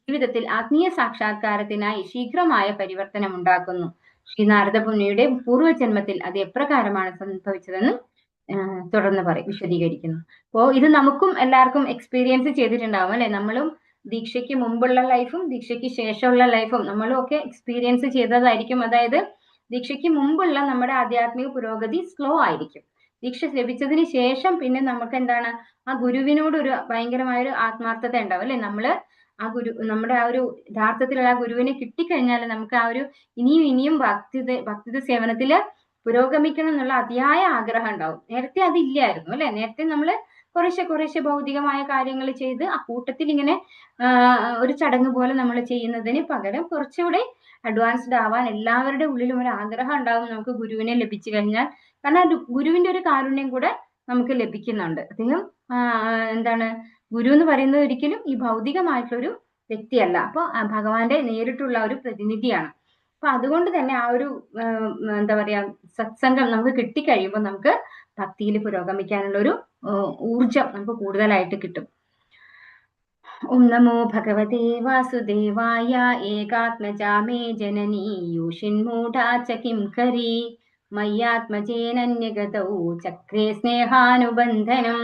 ജീവിതത്തിൽ ആത്മീയ സാക്ഷാത്കാരത്തിനായി ശീഘ്രമായ പരിവർത്തനം ഉണ്ടാക്കുന്നു. ശ്രീ നാരദ മുനിയുടെ പൂർവ്വജന്മത്തിൽ അത് എപ്രകാരമാണ് സംഭവിച്ചതെന്ന് തുടർന്ന് വിശദീകരിക്കുന്നു. അപ്പോ ഇത് നമുക്കും എല്ലാവർക്കും എക്സ്പീരിയൻസ് ചെയ്തിട്ടുണ്ടാവും അല്ലെ. നമ്മളും ദീക്ഷയ്ക്ക് മുമ്പുള്ള ലൈഫും ദീക്ഷയ്ക്ക് ശേഷമുള്ള ലൈഫും നമ്മളും ഒക്കെ എക്സ്പീരിയൻസ് ചെയ്തതായിരിക്കും. അതായത് ദീക്ഷയ്ക്ക് മുമ്പുള്ള നമ്മുടെ ആധ്യാത്മിക പുരോഗതി സ്ലോ ആയിരിക്കും. ദീക്ഷ ലഭിച്ചതിന് ശേഷം പിന്നെ നമുക്ക് എന്താണ്, ആ ഗുരുവിനോട് ഒരു ഭയങ്കരമായ ഒരു ആത്മാർത്ഥത ഉണ്ടാവും അല്ലെ. നമ്മുടെ ആ ഒരു യഥാർത്ഥത്തിലുള്ള ആ ഗുരുവിനെ കിട്ടിക്കഴിഞ്ഞാൽ നമുക്ക് ആ ഒരു ഇനിയും ഭക്തിത സേവനത്തില് പുരോഗമിക്കണം എന്നുള്ള അതിയായ ആഗ്രഹം ഉണ്ടാവും. നേരത്തെ അതില്ലായിരുന്നു അല്ലെ. നേരത്തെ നമ്മള് കുറേശ്ശെ ഭൗതികമായ കാര്യങ്ങൾ ചെയ്ത് ആ കൂട്ടത്തിൽ ഇങ്ങനെ ഒരു ചടങ്ങ് പോലെ നമ്മൾ ചെയ്യുന്നതിന് പകരം കുറച്ചുകൂടെ അഡ്വാൻസ്ഡ് ആവാൻ എല്ലാവരുടെ ഉള്ളിലും ഒരു ആഗ്രഹം ഉണ്ടാവും നമുക്ക് ഗുരുവിനെ ലഭിച്ചു കഴിഞ്ഞാൽ. കാരണം ഗുരുവിന്റെ ഒരു കാരുണ്യം കൂടെ നമുക്ക് ലഭിക്കുന്നുണ്ട്. അദ്ദേഹം എന്താണ്, ഗുരു എന്ന് പറയുന്നത് ഒരിക്കലും ഈ ഭൗതികമായിട്ടുള്ളൊരു വ്യക്തിയല്ല. അപ്പൊ ഭഗവാന്റെ നേരിട്ടുള്ള ഒരു പ്രതിനിധിയാണ്. അപ്പൊ അതുകൊണ്ട് തന്നെ ആ ഒരു എന്താ പറയാ സത്സംഗം നമുക്ക് കിട്ടിക്കഴിയുമ്പോൾ നമുക്ക് ഭക്തിയിൽ പുരോഗമിക്കാനുള്ള ഒരു ഊർജം നമുക്ക് കൂടുതലായിട്ട് കിട്ടും. ഓം നമോ ഭഗവതേ വാസുദേവായ ഏകാത്മജാമേ ജനനീ യൂഷിന്മൂഢാച കിം കരി മയ്യാത്മജേനന്യഗതൗ ചക്രേ സ്നേഹാനുബന്ധനം.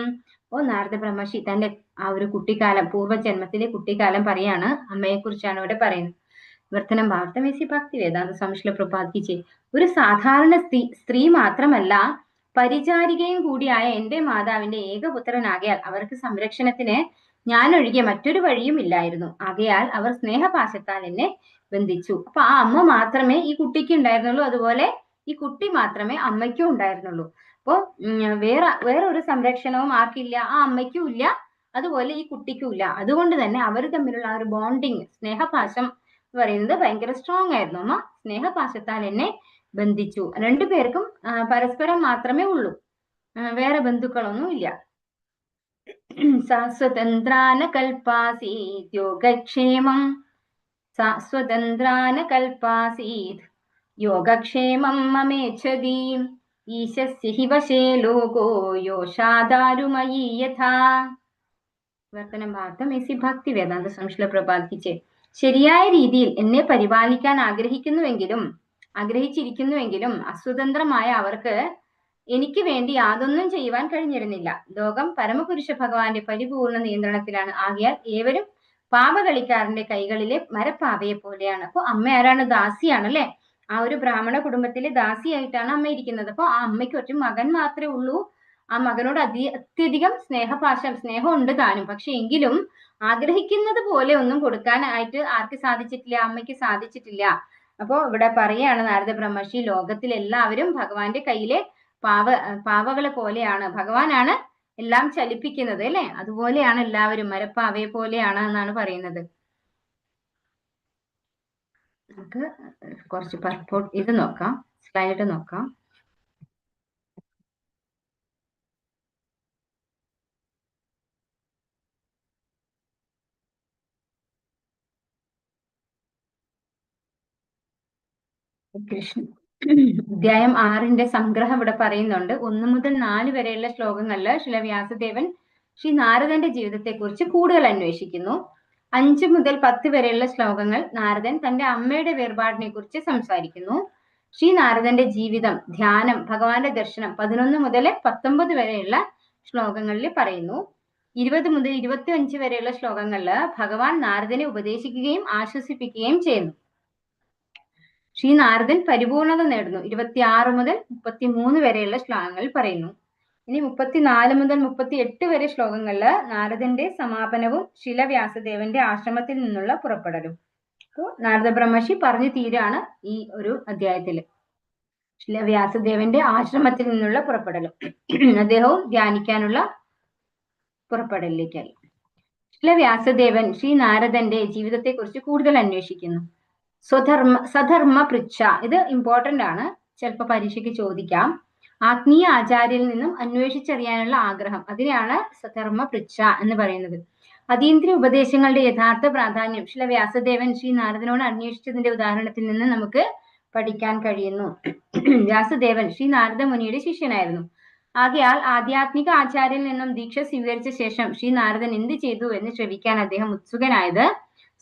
നാരദ ബ്രഹ്മർഷി തന്റെ ആ ഒരു കുട്ടിക്കാലം, പൂർവ്വജന്മത്തിലെ കുട്ടിക്കാലം പറയാണ്. അമ്മയെ കുറിച്ചാണ് ഇവിടെ പറയുന്നത്. വർത്തനം വാർത്തമേസി ഭക്തി വേദാന്ത സ്വാമി ശ്രീ പ്രഭാതിച്ച് ഒരു സാധാരണ സ്ത്രീ മാത്രമല്ല പരിചാരികയും കൂടിയായ എന്റെ മാതാവിന്റെ ഏകപുത്രനാകയാൽ അവർക്ക് സംരക്ഷണത്തിന് ഞാൻ ഒഴികെ മറ്റൊരു വഴിയും ഇല്ലായിരുന്നു. ആകയാൽ അവർ സ്നേഹപാശത്താൽ എന്നെ ബന്ധിച്ചു. അപ്പൊ ആ അമ്മ മാത്രമേ ഈ കുട്ടിക്ക് ഉണ്ടായിരുന്നുള്ളൂ, അതുപോലെ ഈ കുട്ടി മാത്രമേ അമ്മയ്ക്കും ഉണ്ടായിരുന്നുള്ളൂ. അപ്പോ വേറെ ഒരു സംരക്ഷണവും ആർക്കില്ല, ആ അമ്മയ്ക്കും ഇല്ല, അതുപോലെ ഈ കുട്ടിക്കും ഇല്ല. അതുകൊണ്ട് തന്നെ അവർ തമ്മിലുള്ള ആ ഒരു ബോണ്ടിങ്, സ്നേഹപാശം എന്ന് പറയുന്നത് ഭയങ്കര സ്ട്രോങ് ആയിരുന്നു. അമ്മ സ്നേഹപാശത്താൽ എന്നെ ബന്ധിച്ചു. രണ്ടുപേർക്കും പരസ്പരം മാത്രമേ ഉള്ളൂ, വേറെ ബന്ധുക്കളൊന്നും ഇല്ല. സ്വതന്ത്രാന കൽപ്പാസീത് യോഗക്ഷേമം, സ്വതന്ത്രാന കൽപ്പാസീത് യോഗക്ഷേമം മമേച്ഛതി ഈശസ്യ ഹി വശേ ലോകോ യോഷാദാരുമയീ യഥാ. വർത്തനം ഭാഗം എസി ഭക്തി വേദാന്ത സ്വാമി ശ്രീ പ്രഭാതിച്ച് ശരിയായ രീതിയിൽ എന്നെ പരിപാലിക്കാൻ ആഗ്രഹിച്ചിരിക്കുന്നുവെങ്കിലും അസ്വതന്ത്രമായ അവർക്ക് എനിക്ക് വേണ്ടി യാതൊന്നും ചെയ്യുവാൻ കഴിഞ്ഞിരുന്നില്ല. ലോകം പരമപുരുഷ ഭഗവാന്റെ പരിപൂർണ നിയന്ത്രണത്തിലാണ്. ആകയാൽ ഏവരും പാപകളിക്കാരന്റെ കൈകളിലെ മരപ്പാവയെ പോലെയാണ്. അപ്പൊ അമ്മ ആരാണ്? ദാസിയാണ് അല്ലെ. ആ ഒരു ബ്രാഹ്മണ കുടുംബത്തിലെ ദാസിയായിട്ടാണ് അമ്മ ഇരിക്കുന്നത്. അപ്പൊ ആ അമ്മയ്ക്ക് ഒറ്റ മകൻ മാത്രമേ ഉള്ളൂ. ആ മകനോട് അത്യധികം സ്നേഹം ഉണ്ട് താനും. പക്ഷെ എങ്കിലും ആഗ്രഹിക്കുന്നത് പോലെ ഒന്നും കൊടുക്കാനായിട്ട് ആർക്ക് സാധിച്ചിട്ടില്ല? അമ്മയ്ക്ക് സാധിച്ചിട്ടില്ല. അപ്പോ ഇവിടെ പറയാണ് നാരദ ബ്രഹ്മർഷി, ലോകത്തിൽ എല്ലാവരും ഭഗവാന്റെ കയ്യിലെ പാവകളെ പോലെയാണ്. ഭഗവാനാണ് എല്ലാം ചലിപ്പിക്കുന്നത് അല്ലെ, അതുപോലെയാണ് എല്ലാവരും, മരപ്പാവയെ പോലെയാണ് എന്നാണ് പറയുന്നത്. നമുക്ക് കുറച്ച് പർപ്പോട്ട് ഇത് നോക്കാം, സ്ലൈഡ് നോക്കാം. കൃഷ്ണ അധ്യായം 6 സംഗ്രഹം ഇവിടെ പറയുന്നുണ്ട്. 1 മുതൽ 4 വരെയുള്ള ശ്ലോകങ്ങളില് ശ്രീ വ്യാസദേവൻ ശ്രീ നാരദന്റെ ജീവിതത്തെ കുറിച്ച് കൂടുതൽ അന്വേഷിക്കുന്നു. 5 മുതൽ 10 വരെയുള്ള ശ്ലോകങ്ങൾ നാരദൻ തന്റെ അമ്മയുടെ വേർപാടിനെ കുറിച്ച് സംസാരിക്കുന്നു. ശ്രീ നാരദന്റെ ജീവിതം, ധ്യാനം, ഭഗവാന്റെ ദർശനം 11 മുതൽ 19 വരെയുള്ള ശ്ലോകങ്ങളിൽ പറയുന്നു. 20 മുതൽ 25 വരെയുള്ള ശ്ലോകങ്ങളില് ഭഗവാൻ നാരദനെ ഉപദേശിക്കുകയും ആശ്വസിപ്പിക്കുകയും ചെയ്യുന്നു. ശ്രീ നാരദൻ പരിപൂർണത നേടുന്നു. 26 മുതൽ 33 വരെയുള്ള ശ്ലോകങ്ങൾ പറയുന്നു. ഇനി 34 മുതൽ 38 വരെ ശ്ലോകങ്ങളില് നാരദന്റെ സമാപനവും ശിലവ്യാസദേവന്റെ ആശ്രമത്തിൽ നിന്നുള്ള പുറപ്പെടലും. അപ്പോൾ നാരദ ബ്രഹ്മർഷി പറഞ്ഞു തീരാണ് ഈ ഒരു അധ്യായത്തില്. ശിലവ്യാസദേവന്റെ ആശ്രമത്തിൽ നിന്നുള്ള പുറപ്പെടലും അദ്ദേഹവും ധ്യാനിക്കാനുള്ള പുറപ്പെടലിലേക്കായി. ശിലവ്യാസദേവൻ ശ്രീ നാരദന്റെ ജീവിതത്തെ കുറിച്ച് കൂടുതൽ അന്വേഷിക്കുന്നു. സധർമ്മ പൃച്ഛ, ഇത് ഇമ്പോർട്ടന്റ് ആണ്, ചിലപ്പോൾ പരീക്ഷയ്ക്ക് ചോദിക്കാം. ആത്മീയ ആചാര്യനിൽ നിന്നും അന്വേഷിച്ചറിയാനുള്ള ആഗ്രഹം, അതിനെയാണ് സധർമ്മ പൃച്ഛ എന്ന് പറയുന്നത്. അതീന്ദ്രിയ ഉപദേശങ്ങളുടെ യഥാർത്ഥ പ്രാധാന്യം ശ്രീ വ്യാസദേവൻ ശ്രീ നാരദനോട് അന്വേഷിച്ചതിന്റെ ഉദാഹരണത്തിൽ നിന്ന് നമുക്ക് പഠിക്കാൻ കഴിയുന്നു. വ്യാസദേവൻ ശ്രീ നാരദ മുനിയുടെ ശിഷ്യനായിരുന്നു. ആകയാൽ ആധ്യാത്മിക ആചാര്യനിൽ നിന്നും ദീക്ഷ സ്വീകരിച്ച ശേഷം ശ്രീ നാരദൻ എന്ത് ചെയ്തു എന്ന് ശ്രവിക്കാൻ അദ്ദേഹം ഉത്സുകനായത്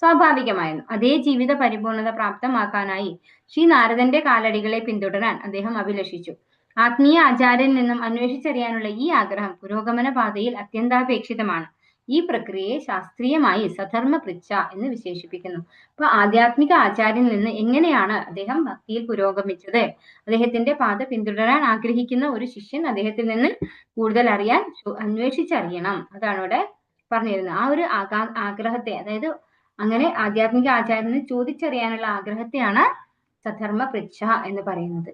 സ്വാഭാവികമായിരുന്നു. അതേ ജീവിത പരിപൂർണത പ്രാപ്തമാക്കാനായി ശ്രീ നാരദന്റെ കാലടികളെ പിന്തുടരാൻ അദ്ദേഹം അഭിലഷിച്ചു. ആത്മീയ ആചാര്യനിൽ നിന്നും അന്വേഷിച്ചറിയാനുള്ള ഈ ആഗ്രഹം പുരോഗമന പാതയിൽ അത്യന്താപേക്ഷിതമാണ്. ഈ പ്രക്രിയയെ ശാസ്ത്രീയമായി സധർമ്മ പൃച്ഛ എന്ന് വിശേഷിപ്പിക്കുന്നു. അപ്പൊ ആധ്യാത്മിക ആചാര്യനിൽ നിന്ന് എങ്ങനെയാണ് അദ്ദേഹം ഭക്തിയിൽ പുരോഗമിച്ചത്, അദ്ദേഹത്തിന്റെ പാത പിന്തുടരാൻ ആഗ്രഹിക്കുന്ന ഒരു ശിഷ്യൻ അദ്ദേഹത്തിൽ നിന്ന് കൂടുതൽ അറിയാൻ അന്വേഷിച്ചറിയണം, അതാണ് ഇവിടെ പറഞ്ഞിരുന്നത്. ആ ഒരു ആഗ്രഹത്തെ, അതായത് അങ്ങനെ ആധ്യാത്മിക ആചാര്യന് ചോദിച്ചറിയാനുള്ള ആഗ്രഹത്തെയാണ് സധർമ്മ പൃച്ഛ എന്ന് പറയുന്നത്.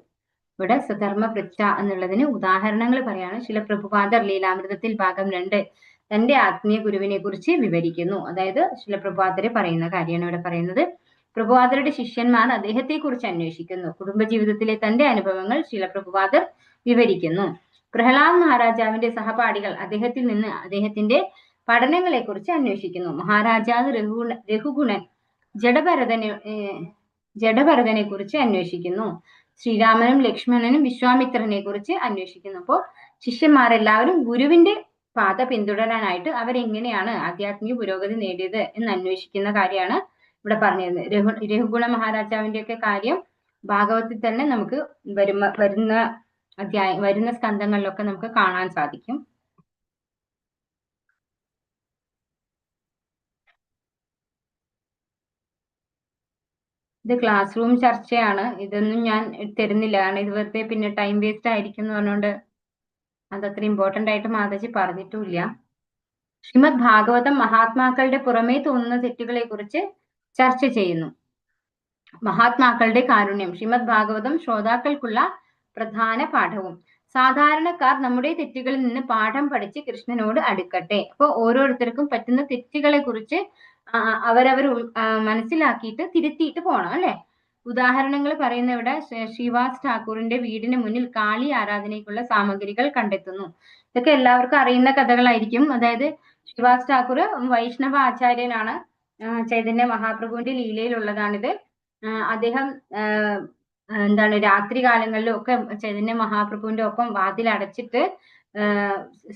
ഇവിടെ സധർമ്മ പൃച്ഛ എന്നുള്ളതിന് ഉദാഹരണങ്ങൾ പറയാണ്. ശില പ്രഭുപാദർ ലീലാമൃതത്തിൽ ഭാഗം 2 തന്റെ ആത്മീയ ഗുരുവിനെ കുറിച്ച് വിവരിക്കുന്നു. അതായത് ശില പ്രഭുപാദരെ പറയുന്ന കാര്യമാണ് ഇവിടെ പറയുന്നത്. പ്രഭുപാദരുടെ ശിഷ്യന്മാർ അദ്ദേഹത്തെ കുറിച്ച് അന്വേഷിക്കുന്നു. കുടുംബജീവിതത്തിലെ തന്റെ അനുഭവങ്ങൾ ശില പ്രഭുപാദർ വിവരിക്കുന്നു. പ്രഹ്ലാദ് മഹാരാജാവിന്റെ സഹപാഠികൾ അദ്ദേഹത്തിൽ നിന്ന് അദ്ദേഹത്തിന്റെ പഠനങ്ങളെ കുറിച്ച് അന്വേഷിക്കുന്നു. മഹാരാജാവ് രഘുഗുണൻ ജഡഭരതനെ കുറിച്ച് അന്വേഷിക്കുന്നു. ശ്രീരാമനും ലക്ഷ്മണനും വിശ്വാമിത്രനെ കുറിച്ച് അന്വേഷിക്കുന്നു. അപ്പോൾ ശിഷ്യന്മാരെല്ലാവരും ഗുരുവിന്റെ പാത പിന്തുടരാനായിട്ട് അവരെങ്ങനെയാണ് ആധ്യാത്മിക പുരോഗതി നേടിയത് എന്ന് അന്വേഷിക്കുന്ന കാര്യമാണ് ഇവിടെ പറഞ്ഞിരുന്നത്. രഘുഗുണ മഹാരാജാവിന്റെ ഒക്കെ കാര്യം ഭാഗവത്തിൽ തന്നെ നമുക്ക് വരുന്ന സ്കന്ധങ്ങളിലൊക്കെ നമുക്ക് കാണാൻ സാധിക്കും. ഇത് ക്ലാസ് റൂം ചർച്ചയാണ്, ഇതൊന്നും ഞാൻ തരുന്നില്ല, കാരണം ഇത് വെറുതെ പിന്നെ ടൈം വേസ്റ്റ് ആയിരിക്കും എന്ന് പറഞ്ഞുകൊണ്ട് അതത്ര ഇമ്പോർട്ടന്റ് ആയിട്ട് മാതാജി പറഞ്ഞിട്ടുമില്ല. ശ്രീമദ് ഭാഗവതം മഹാത്മാക്കളുടെ പുറമേ തോന്നുന്ന തെറ്റുകളെ കുറിച്ച് ചർച്ച ചെയ്യുന്നു. മഹാത്മാക്കളുടെ കാരുണ്യം, ശ്രീമദ് ഭാഗവതം ശ്രോതാക്കൾക്കുള്ള പ്രധാന പാഠവും. സാധാരണക്കാർ നമ്മുടെ തെറ്റുകളിൽ നിന്ന് പാഠം പഠിച്ച് കൃഷ്ണനോട് അടുക്കട്ടെ. അപ്പോൾ ഓരോരുത്തർക്കും പറ്റുന്ന തെറ്റുകളെ കുറിച്ച് അവരവർ മനസ്സിലാക്കിയിട്ട് തിരുത്തിയിട്ട് പോകണം അല്ലെ. ഉദാഹരണങ്ങൾ പറയുന്ന ഇവിടെ ശ്രീവാസ് ഠാക്കൂറിന്റെ വീടിന് മുന്നിൽ കാളി ആരാധനയ്ക്കുള്ള സാമഗ്രികൾ കണ്ടെത്തുന്നു. ഇതൊക്കെ എല്ലാവർക്കും അറിയുന്ന കഥകളായിരിക്കും. അതായത് ശ്രീവാസ് ഠാക്കൂർ വൈഷ്ണവ ആചാര്യനാണ്, ചൈതന്യ മഹാപ്രഭുവിന്റെ ലീലയിലുള്ളതാണിത്. അദ്ദേഹം രാത്രി കാലങ്ങളിലും ഒക്കെ ചൈതന്യ മഹാപ്രഭുവിന്റെ ഒപ്പം വാതിൽ അടച്ചിട്ട്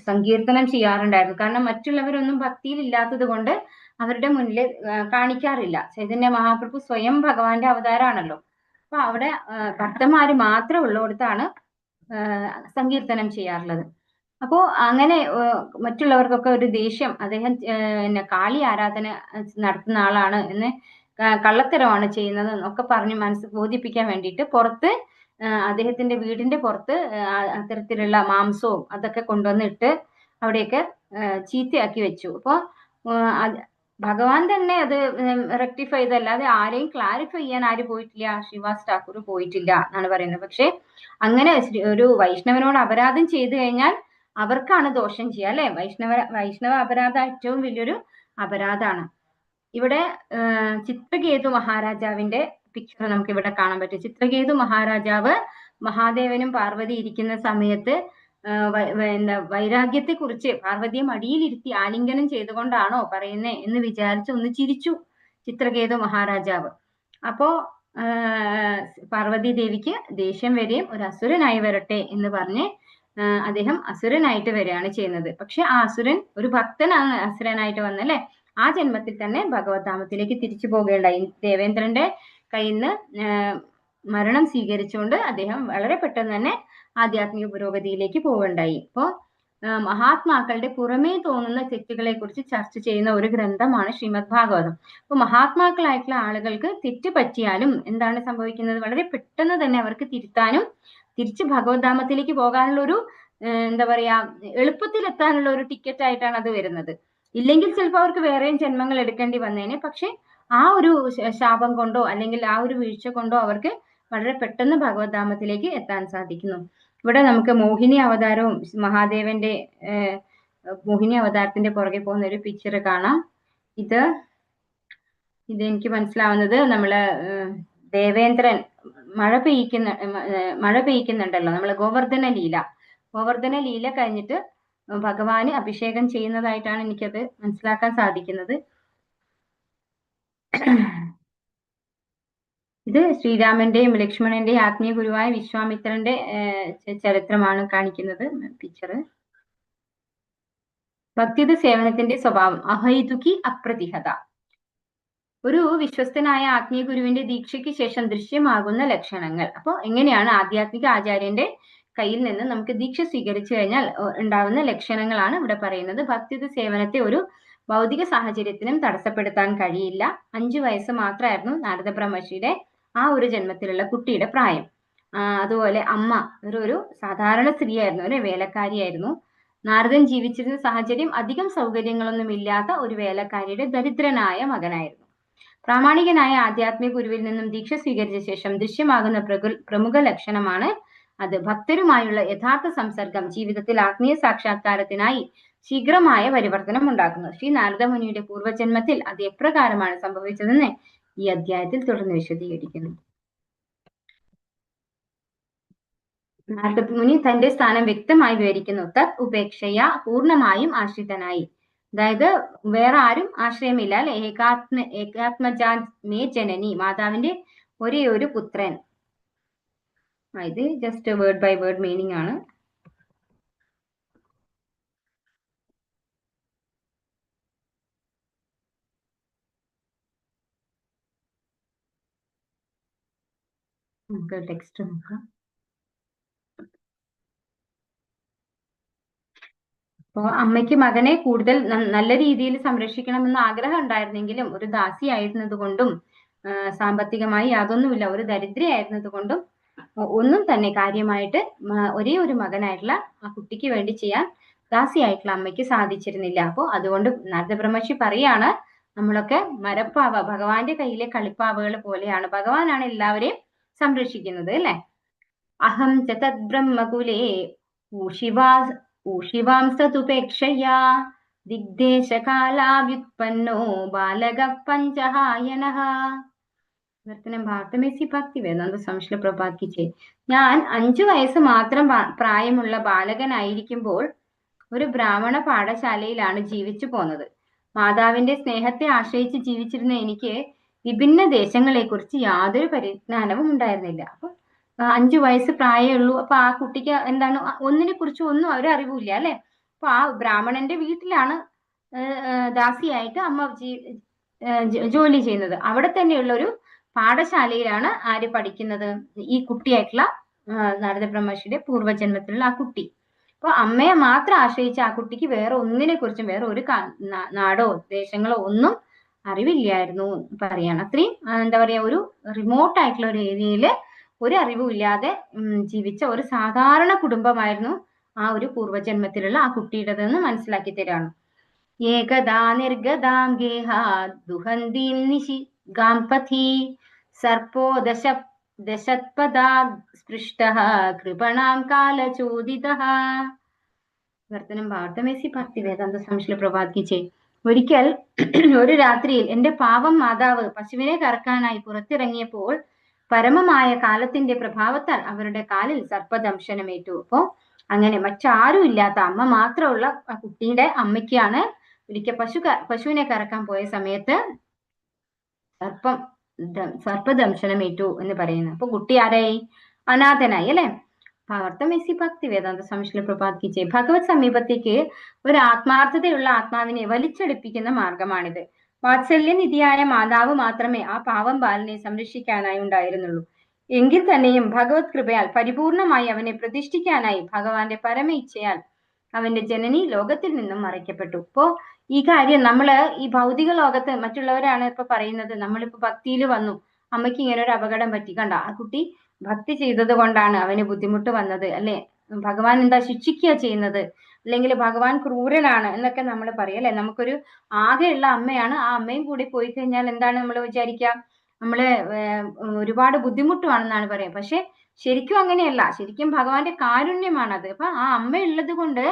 സങ്കീർത്തനം ചെയ്യാറുണ്ടായിരുന്നു. കാരണം മറ്റുള്ളവരൊന്നും ഭക്തിയിൽ ഇല്ലാത്തത് കൊണ്ട് അവരുടെ മുന്നിൽ കാണിക്കാറില്ല. ചൈതന്യ മഹാപ്രഭു സ്വയം ഭഗവാന്റെ അവതാരമാണല്ലോ. അപ്പൊ അവിടെ ഭക്തന്മാര് മാത്രം ഉള്ളിടത്താണ് സങ്കീർത്തനം ചെയ്യാറുള്ളത്. അപ്പോ അങ്ങനെ മറ്റുള്ളവർക്കൊക്കെ ഒരു ദേഷ്യം, അദ്ദേഹം കാളി ആരാധന നടത്തുന്ന ആളാണ് എന്ന്, കള്ളത്തരമാണ് ചെയ്യുന്നത് എന്നൊക്കെ പറഞ്ഞ് ബോധിപ്പിക്കാൻ വേണ്ടിയിട്ട് പുറത്ത് അദ്ദേഹത്തിന്റെ വീടിന്റെ പുറത്ത് അത്തരത്തിലുള്ള മാംസവും അതൊക്കെ കൊണ്ടുവന്നിട്ട് അവിടെയൊക്കെ ചീത്തയാക്കി വെച്ചു. അപ്പൊ ഭഗവാൻ തന്നെ അത് റെക്ടിഫൈ ചെയ്തല്ലാതെ ആരെയും ക്ലാരിഫൈ ചെയ്യാൻ ആര് പോയിട്ടില്ല, ശ്രീവാസ് ഠാക്കൂർ പോയിട്ടില്ല എന്നാണ് പറയുന്നത്. പക്ഷെ അങ്ങനെ ഒരു വൈഷ്ണവനോട് അപരാധം ചെയ്തു കഴിഞ്ഞാൽ അവർക്കാണ് ദോഷം ചെയ്യുക അല്ലെ. വൈഷ്ണവ അപരാധം ഏറ്റവും വലിയൊരു അപരാധമാണ്. ഇവിടെ ചിത്രകേതു മഹാരാജാവിന്റെ പിക്ചർ നമുക്ക് ഇവിടെ കാണാൻ പറ്റും. ചിത്രകേതു മഹാരാജാവ് മഹാദേവനും പാർവതി ഇരിക്കുന്ന സമയത്ത് വൈരാഗ്യത്തെ കുറിച്ച് പാർവതിയെ മടിയിലിരുത്തി ആലിംഗനം ചെയ്തുകൊണ്ടാണോ പറയുന്നേ എന്ന് വിചാരിച്ച് ഒന്ന് ചിരിച്ചു ചിത്രകേതു മഹാരാജാവ്. അപ്പോ പാർവതി ദേവിക്ക് ദേഷ്യം വരെയും ഒരു അസുരനായി വരട്ടെ എന്ന് പറഞ്ഞ് അദ്ദേഹം അസുരനായിട്ട് വരികയാണ് ചെയ്യുന്നത്. പക്ഷെ ആ അസുരൻ ഒരു ഭക്തനാണ് അസുരനായിട്ട് വന്നല്ലേ. ആ ജന്മത്തിൽ തന്നെ ഭഗവത്ധാമത്തിലേക്ക് തിരിച്ചു പോവുകയുണ്ടായി. ദേവേന്ദ്രന്റെ കയ്യിൽ നിന്ന് മരണം സ്വീകരിച്ചുകൊണ്ട് അദ്ദേഹം വളരെ പെട്ടെന്ന് തന്നെ ആധ്യാത്മിക പുരോഗതിയിലേക്ക് പോവുകയുണ്ടായി. അപ്പോ മഹാത്മാക്കളുടെ പുറമേ തോന്നുന്ന തെറ്റുകളെ കുറിച്ച് ചർച്ച ചെയ്യുന്ന ഒരു ഗ്രന്ഥമാണ് ശ്രീമദ് ഭാഗവതം. അപ്പൊ മഹാത്മാക്കളായിട്ടുള്ള ആളുകൾക്ക് തെറ്റ് പറ്റിയാലും എന്താണ് സംഭവിക്കുന്നത്? വളരെ പെട്ടെന്ന് തന്നെ അവർക്ക് തിരുത്താനും തിരിച്ച് ഭഗവത്ധാമത്തിലേക്ക് പോകാനുള്ള ഒരു എന്താ പറയാ എളുപ്പത്തിൽ എത്താനുള്ള ഒരു ടിക്കറ്റ് ആയിട്ടാണ് അത് വരുന്നത്. ഇല്ലെങ്കിൽ ചിലപ്പോൾ അവർക്ക് വേറെയും ജന്മങ്ങൾ എടുക്കേണ്ടി വന്നേനെ. പക്ഷെ ആ ഒരു ശാപം കൊണ്ടോ അല്ലെങ്കിൽ ആ ഒരു വീഴ്ച കൊണ്ടോ അവർക്ക് വളരെ പെട്ടെന്ന് ഭഗവത്ധാമത്തിലേക്ക് എത്താൻ സാധിക്കുന്നു. ഇവിടെ നമുക്ക് മോഹിനി അവതാരവും മഹാദേവന്റെ മോഹിനി അവതാരത്തിന്റെ പുറകെ പോകുന്ന ഒരു പിക്ചർ കാണാം. ഇതെനിക്ക് മനസ്സിലാവുന്നത് നമ്മള് ദേവേന്ദ്രൻ മഴ പെയ്യിക്കുന്നുണ്ടല്ലോ, നമ്മള് ഗോവർദ്ധന ലീല കഴിഞ്ഞിട്ട് ഭഗവാന് അഭിഷേകം ചെയ്യുന്നതായിട്ടാണ് എനിക്കത് മനസ്സിലാക്കാൻ സാധിക്കുന്നത്. ഇത് ശ്രീരാമന്റെയും ലക്ഷ്മണന്റെയും ആത്മീയ ഗുരുവായ വിശ്വാമിത്രന്റെ ചരിത്രമാണ് കാണിക്കുന്നത് പിക്ചർ. ഭക്തിയുത സേവനത്തിന്റെ സ്വഭാവം അഹൈതുകി അപ്രതിഹത. ഒരു വിശ്വസ്തനായ ആത്മീയ ഗുരുവിന്റെ ദീക്ഷയ്ക്ക് ശേഷം ദൃശ്യമാകുന്ന ലക്ഷണങ്ങൾ. അപ്പോൾ എങ്ങനെയാണ് ആധ്യാത്മിക ആചാര്യന്റെ കയ്യിൽ നിന്ന് നമുക്ക് ദീക്ഷ സ്വീകരിച്ചു കഴിഞ്ഞാൽ ഉണ്ടാവുന്ന ലക്ഷണങ്ങളാണ് ഇവിടെ പറയുന്നത്. ഭക്തിയുത സേവനത്തെ ഒരു ഭൗതിക സാഹചര്യത്തിനും തടസ്സപ്പെടുത്താൻ കഴിയില്ല. 5 വയസ്സ് മാത്രമായിരുന്നു നാരദ ബ്രഹ്മർഷിയുടെ ആ ഒരു ജന്മത്തിലുള്ള കുട്ടിയുടെ പ്രായം. അതുപോലെ അമ്മ ഒരു സാധാരണ സ്ത്രീയായിരുന്നു, ഒരു വേലക്കാരിയായിരുന്നു. നാരദൻ ജീവിച്ചിരുന്ന സാഹചര്യം അധികം സൗകര്യങ്ങളൊന്നും ഇല്ലാത്ത ഒരു വേലക്കാരിയുടെ ദരിദ്രനായ മകനായിരുന്നു. പ്രാമാണികനായ ആധ്യാത്മിക ഗുരുവിൽ നിന്നും ദീക്ഷ സ്വീകരിച്ച ശേഷം ദൃശ്യമാകുന്ന പ്രമുഖ ലക്ഷണമാണ് അത്. ഭക്തരുമായുള്ള യഥാർത്ഥ സംസർഗം ജീവിതത്തിൽ ആത്മീയ സാക്ഷാത്കാരത്തിനായി ശീഘ്രമായ പരിവർത്തനം ഉണ്ടാക്കുന്നു. ശ്രീ നാരദ മുനിയുടെ പൂർവ്വജന്മത്തിൽ അത് എപ്രകാരമാണ് സംഭവിച്ചതെന്ന് ഈ അധ്യായത്തിൽ തുടർന്ന് വിശദീകരിക്കുന്നു. നാരദ മുനി തന്റെ സ്ഥാനം വ്യക്തമായി വിവരിക്കുന്നു. തത് ഉപേക്ഷയ, പൂർണ്ണമായും ആശ്രിതനായി. അതായത് വേറെ ആരും ആശ്രയമില്ല അല്ലെ. ഏകാത്മജാ മേ ജനനി, മാതാവിന്റെ ഒരേ ഒരു പുത്രൻ. ഇത് just word by word meaning ആണ്. നമുക്ക് ടെക്സ്റ്റ് നോക്കാം. അപ്പോ അമ്മയ്ക്ക് മകനെ കൂടുതൽ നല്ല രീതിയിൽ സംരക്ഷിക്കണമെന്ന് ആഗ്രഹം ഉണ്ടായിരുന്നെങ്കിലും ഒരു ദാസിയായിരുന്നത് കൊണ്ടും സാമ്പത്തികമായി യാതൊന്നുമില്ല, ഒരു ദരിദ്രയായിരുന്നത് കൊണ്ടും ഒന്നും തന്നെ കാര്യമായിട്ട് ഒരേ ഒരു മകനായിട്ടുള്ള ആ കുട്ടിക്ക് വേണ്ടി ചെയ്യാൻ ദാസിയായിട്ടുള്ള അമ്മയ്ക്ക് സാധിച്ചിരുന്നില്ല. അപ്പോൾ അതുകൊണ്ട് നാരദ ബ്രഹ്മർഷി പറയാണ്, നമ്മളൊക്കെ മരപ്പാവ, ഭഗവാന്റെ കയ്യിലെ കളിപ്പാവകൾ പോലെയാണ്. ഭഗവാനാണ് എല്ലാവരെയും സംരക്ഷിക്കുന്നത് അല്ലെ. അഹം ച തദ് ബ്രഹ്മകുലേ ഊഷിവാംസതുപേക്ഷയാ ദിഗ്ദേശകാലാവ്യുത്പന്നോ ബാലക പഞ്ചഹായനഃ. ഞാൻ 5 വയസ്സ് മാത്രം പ്രായമുള്ള ബാലകനായിരിക്കുമ്പോൾ ഒരു ബ്രാഹ്മണ പാഠശാലയിലാണ് ജീവിച്ചു പോന്നത്. മാതാവിന്റെ സ്നേഹത്തെ ആശ്രയിച്ച് ജീവിച്ചിരുന്ന എനിക്ക് വിഭിന്ന ദേശങ്ങളെ കുറിച്ച് യാതൊരു പരിജ്ഞാനവും ഉണ്ടായിരുന്നില്ല. അപ്പൊ 5 വയസ്സ് പ്രായമുള്ളൂ. അപ്പൊ ആ കുട്ടിക്ക് എന്താണ്, ഒന്നിനെ കുറിച്ച് ഒന്നും ഒരു അറിവില്ല അല്ലെ. അപ്പൊ ആ ബ്രാഹ്മണന്റെ വീട്ടിലാണ് ദാസിയായിട്ട് അമ്മ ജോലി ചെയ്യുന്നത്. അവിടെ തന്നെയുള്ള ഒരു പാഠശാലയിലാണ് ആര് പഠിക്കുന്നത്? ഈ കുട്ടിയായിട്ടുള്ള നാരദ ബ്രഹ്മർഷിയുടെ പൂർവ്വജന്മത്തിലുള്ള ആ കുട്ടി. അപ്പൊ അമ്മയെ മാത്രം ആശ്രയിച്ച ആ കുട്ടിക്ക് വേറെ ഒന്നിനെ കുറിച്ചും വേറെ ഒരു നാടോ ദേശങ്ങളോ ഒന്നും അറിവില്ലായിരുന്നു പറയാണ്. അത്രയും എന്താ പറയാ, ഒരു റിമോട്ട് ആയിട്ടുള്ള ഒരു ഏരിയയില് ഒരു അറിവും ഇല്ലാതെ ജീവിച്ച ഒരു സാധാരണ കുടുംബമായിരുന്നു ആ ഒരു പൂർവ്വജന്മത്തിലുള്ള ആ കുട്ടിയുടേതെന്ന് മനസ്സിലാക്കി തരാണ്. ഏകദാ നിർഗദാം ഗേഹ ദുഹന്തീം നിശി ഗാംപഥി സർപ്പോ ദശത്പദാ സ്പൃഷ്ടഃ കൃപണാം കാലചോദിതഃ. വർത്തനം ഭാരതമേസി ഭക്തി വേദാന്ത സംശ്ല പ്രഭാത് കി ജയ്. ഒരിക്കൽ ഒരു രാത്രിയിൽ എന്റെ പാവം മാതാവ് പശുവിനെ കറക്കാനായി പുറത്തിറങ്ങിയപ്പോൾ പരമമായ കാലത്തിന്റെ പ്രഭാവത്താൽ അവരുടെ കാലിൽ സർപ്പദംശനമേറ്റു. അപ്പോ അങ്ങനെ മറ്റാരും ഇല്ലാത്ത അമ്മ മാത്രമുള്ള ആ കുട്ടിയുടെ അമ്മയ്ക്കാണ് ഒരിക്കൽ പശുവിനെ കറക്കാൻ പോയ സമയത്ത് സർപ്പദംശനമേറ്റു എന്ന് പറയുന്നത്. അപ്പൊ കുട്ടി ആരായി? അനാഥനായി അല്ലെ. ഭാരതമേസി ഭക്തി വേദാന്ത സംശ്ല പ്രഭാത് കി ജയ്. ഭഗവത് സമീപത്തേക്ക് ഒരു ആത്മാർത്ഥതയുള്ള ആത്മാവിനെ വലിച്ചെടുപ്പിക്കുന്ന മാർഗമാണിത്. വാത്സല്യനിധിയായ മാതാവ് മാത്രമേ ആ പാവം ബാലനെ സംരക്ഷിക്കാനായി ഉണ്ടായിരുന്നുള്ളൂ. എങ്കിൽ തന്നെയും ഭഗവത് കൃപയാൽ പരിപൂർണമായി അവനെ പ്രതിഷ്ഠിക്കാനായി ഭഗവാന്റെ പരമ ഇച്ഛയാൽ അവന്റെ ജനനി ലോകത്തിൽ നിന്നും മറയ്ക്കപ്പെട്ടു. ഇപ്പോ ഈ കാര്യം നമ്മള് ഈ ഭൗതിക ലോകത്ത് മറ്റുള്ളവരാണ് ഇപ്പൊ പറയുന്നത്, നമ്മളിപ്പോ ഭക്തിയിൽ വന്നു, അമ്മയ്ക്ക് ഇങ്ങനെ ഒരു അപകടം പറ്റി, കണ്ട ആ കുട്ടി ഭക്തി ചെയ്തത് കൊണ്ടാണ് അവന് ബുദ്ധിമുട്ട് വന്നത് അല്ലെ, ഭഗവാൻ എന്താ ശിക്ഷിക്കുക ചെയ്യുന്നത്, അല്ലെങ്കിൽ ഭഗവാൻ ക്രൂരനാണ് എന്നൊക്കെ നമ്മൾ പറയും അല്ലെ. നമുക്കൊരു ആകെയുള്ള അമ്മയാണ്, ആ അമ്മയും കൂടി പോയി കഴിഞ്ഞാൽ എന്താണ് നമ്മൾ വിചാരിക്കുക, നമ്മള് ഒരുപാട് ബുദ്ധിമുട്ടുവാണെന്നാണ് പറയാം. പക്ഷെ ശരിക്കും അങ്ങനെയല്ല, ശരിക്കും ഭഗവാന്റെ കാരുണ്യമാണത്. അപ്പൊ ആ അമ്മ ഉള്ളത് കൊണ്ട്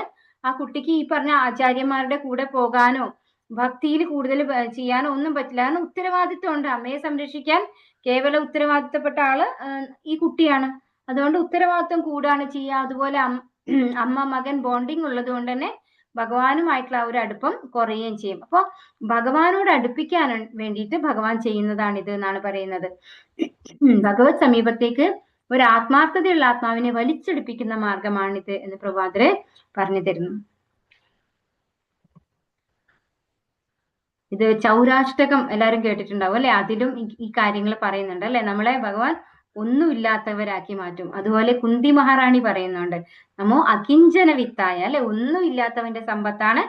ആ കുട്ടിക്ക് ഈ പറഞ്ഞ ആചാര്യന്മാരുടെ കൂടെ പോകാനോ ഭക്തിയിൽ കൂടുതൽ ചെയ്യാനോ ഒന്നും പറ്റില്ല. കാരണം ഉത്തരവാദിത്വം ഉണ്ട്, അമ്മയെ സംരക്ഷിക്കാൻ കേവല ഉത്തരവാദിത്തപ്പെട്ട ആള് ഈ കുട്ടിയാണ്. അതുകൊണ്ട് ഉത്തരവാദിത്വം കൂടാണ് ചെയ്യുക. അതുപോലെ അമ്മ മകൻ ബോണ്ടിങ് ഉള്ളത് കൊണ്ട് തന്നെ ഭഗവാനുമായിട്ടുള്ള ഒരു അടുപ്പം കുറയുകയും ചെയ്യും. അപ്പൊ ഭഗവാനോട് അടുപ്പിക്കാൻ വേണ്ടിയിട്ട് ഭഗവാൻ ചെയ്യുന്നതാണിത് എന്നാണ് പറയുന്നത്. ഭഗവത് സമീപത്തേക്ക് ഒരു ആത്മാർത്ഥതയുള്ള ആത്മാവിനെ വലിച്ചെടുപ്പിക്കുന്ന മാർഗമാണിത് എന്ന് പ്രഭാതര് പറഞ്ഞു തരുന്നു. ഇത് ചൗരാഷ്ടകം എല്ലാവരും കേട്ടിട്ടുണ്ടാവും അല്ലെ, അതിലും ഈ കാര്യങ്ങൾ പറയുന്നുണ്ട് അല്ലെ. നമ്മളെ ഭഗവാൻ ഒന്നുമില്ലാത്തവരാക്കി മാറ്റും. അതുപോലെ കുന്തി മഹാറാണി പറയുന്നുണ്ട്, നമ്മോ അകിഞ്ചന വിത്തായ അല്ലെ, ഒന്നും ഇല്ലാത്തവന്റെ സമ്പത്താണ്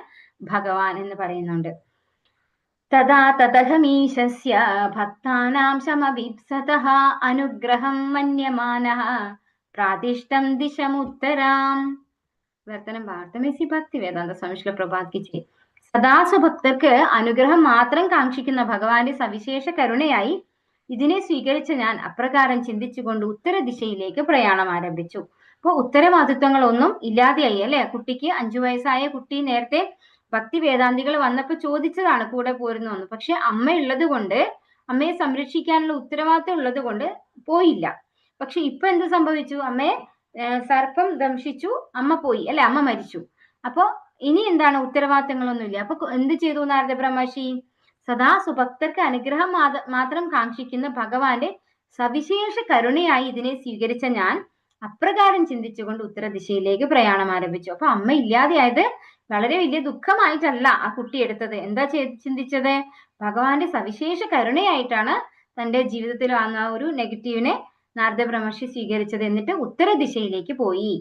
ഭഗവാൻ എന്ന് പറയുന്നുണ്ട്. തഥാ തതഹമീശസ്യ ഭക്താനാം ശമഭിപ്സതഃ അനുഗ്രഹം മന്യമാനഃ പ്രാതിഷ്ഠം ദിശമുത്തരാം. വർത്തനം ഭാരതമേസി ഭക്തി വേദാന്ത സംശ്ല പ്രഭാത് കി ജയ്. സദാസ്വഭക്തർക്ക് അനുഗ്രഹം മാത്രം കാക്ഷിക്കുന്ന ഭഗവാന്റെ സവിശേഷ കരുണയായി ഇതിനെ സ്വീകരിച്ച ഞാൻ അപ്രകാരം ചിന്തിച്ചുകൊണ്ട് ഉത്തര ദിശയിലേക്ക് പ്രയാണം ആരംഭിച്ചു. അപ്പൊ ഉത്തരവാദിത്വങ്ങളൊന്നും ഇല്ലാതെയായി അല്ലെ. കുട്ടിക്ക് 5 വയസ്സായ കുട്ടി നേരത്തെ ഭക്തി വേദാന്തികൾ വന്നപ്പോ ചോദിച്ചതാണ് കൂടെ പോരുന്നു എന്ന്. പക്ഷെ അമ്മ ഉള്ളത് കൊണ്ട്, അമ്മയെ സംരക്ഷിക്കാനുള്ള ഉത്തരവാദിത്വം ഉള്ളത് കൊണ്ട് പോയില്ല. പക്ഷെ ഇപ്പൊ എന്ത് സംഭവിച്ചു? അമ്മയെ സർപ്പം ദംശിച്ചു, അമ്മ പോയി അല്ലെ, അമ്മ മരിച്ചു. അപ്പൊ ഇനി എന്താണ്? ഉത്തരവാദിത്തങ്ങളൊന്നുമില്ല. അപ്പൊ എന്ത് ചെയ്തു നാരദ ബ്രഹ്മർഷി? സദാ സുഭക്തർക്ക് അനുഗ്രഹം മാത്രം കാക്ഷിക്കുന്ന ഭഗവാന്റെ സവിശേഷ കരുണയായി ഇതിനെ സ്വീകരിച്ച ഞാൻ അപ്രകാരം ചിന്തിച്ചുകൊണ്ട് ഉത്തരദിശയിലേക്ക് പ്രയാണം ആരംഭിച്ചു. അപ്പൊ അമ്മ ഇല്ലാതെയായത് വളരെ വലിയ ദുഃഖമായിട്ടല്ല ആ കുട്ടി എടുത്തത്. എന്താ ചിന്തിച്ചത്? ഭഗവാന്റെ സവിശേഷ കരുണയായിട്ടാണ് തന്റെ ജീവിതത്തിൽ വന്ന ഒരു നെഗറ്റീവിനെ നാരദ ബ്രഹ്മർഷി സ്വീകരിച്ചത്. എന്നിട്ട് ഉത്തരദിശയിലേക്ക് പോയി.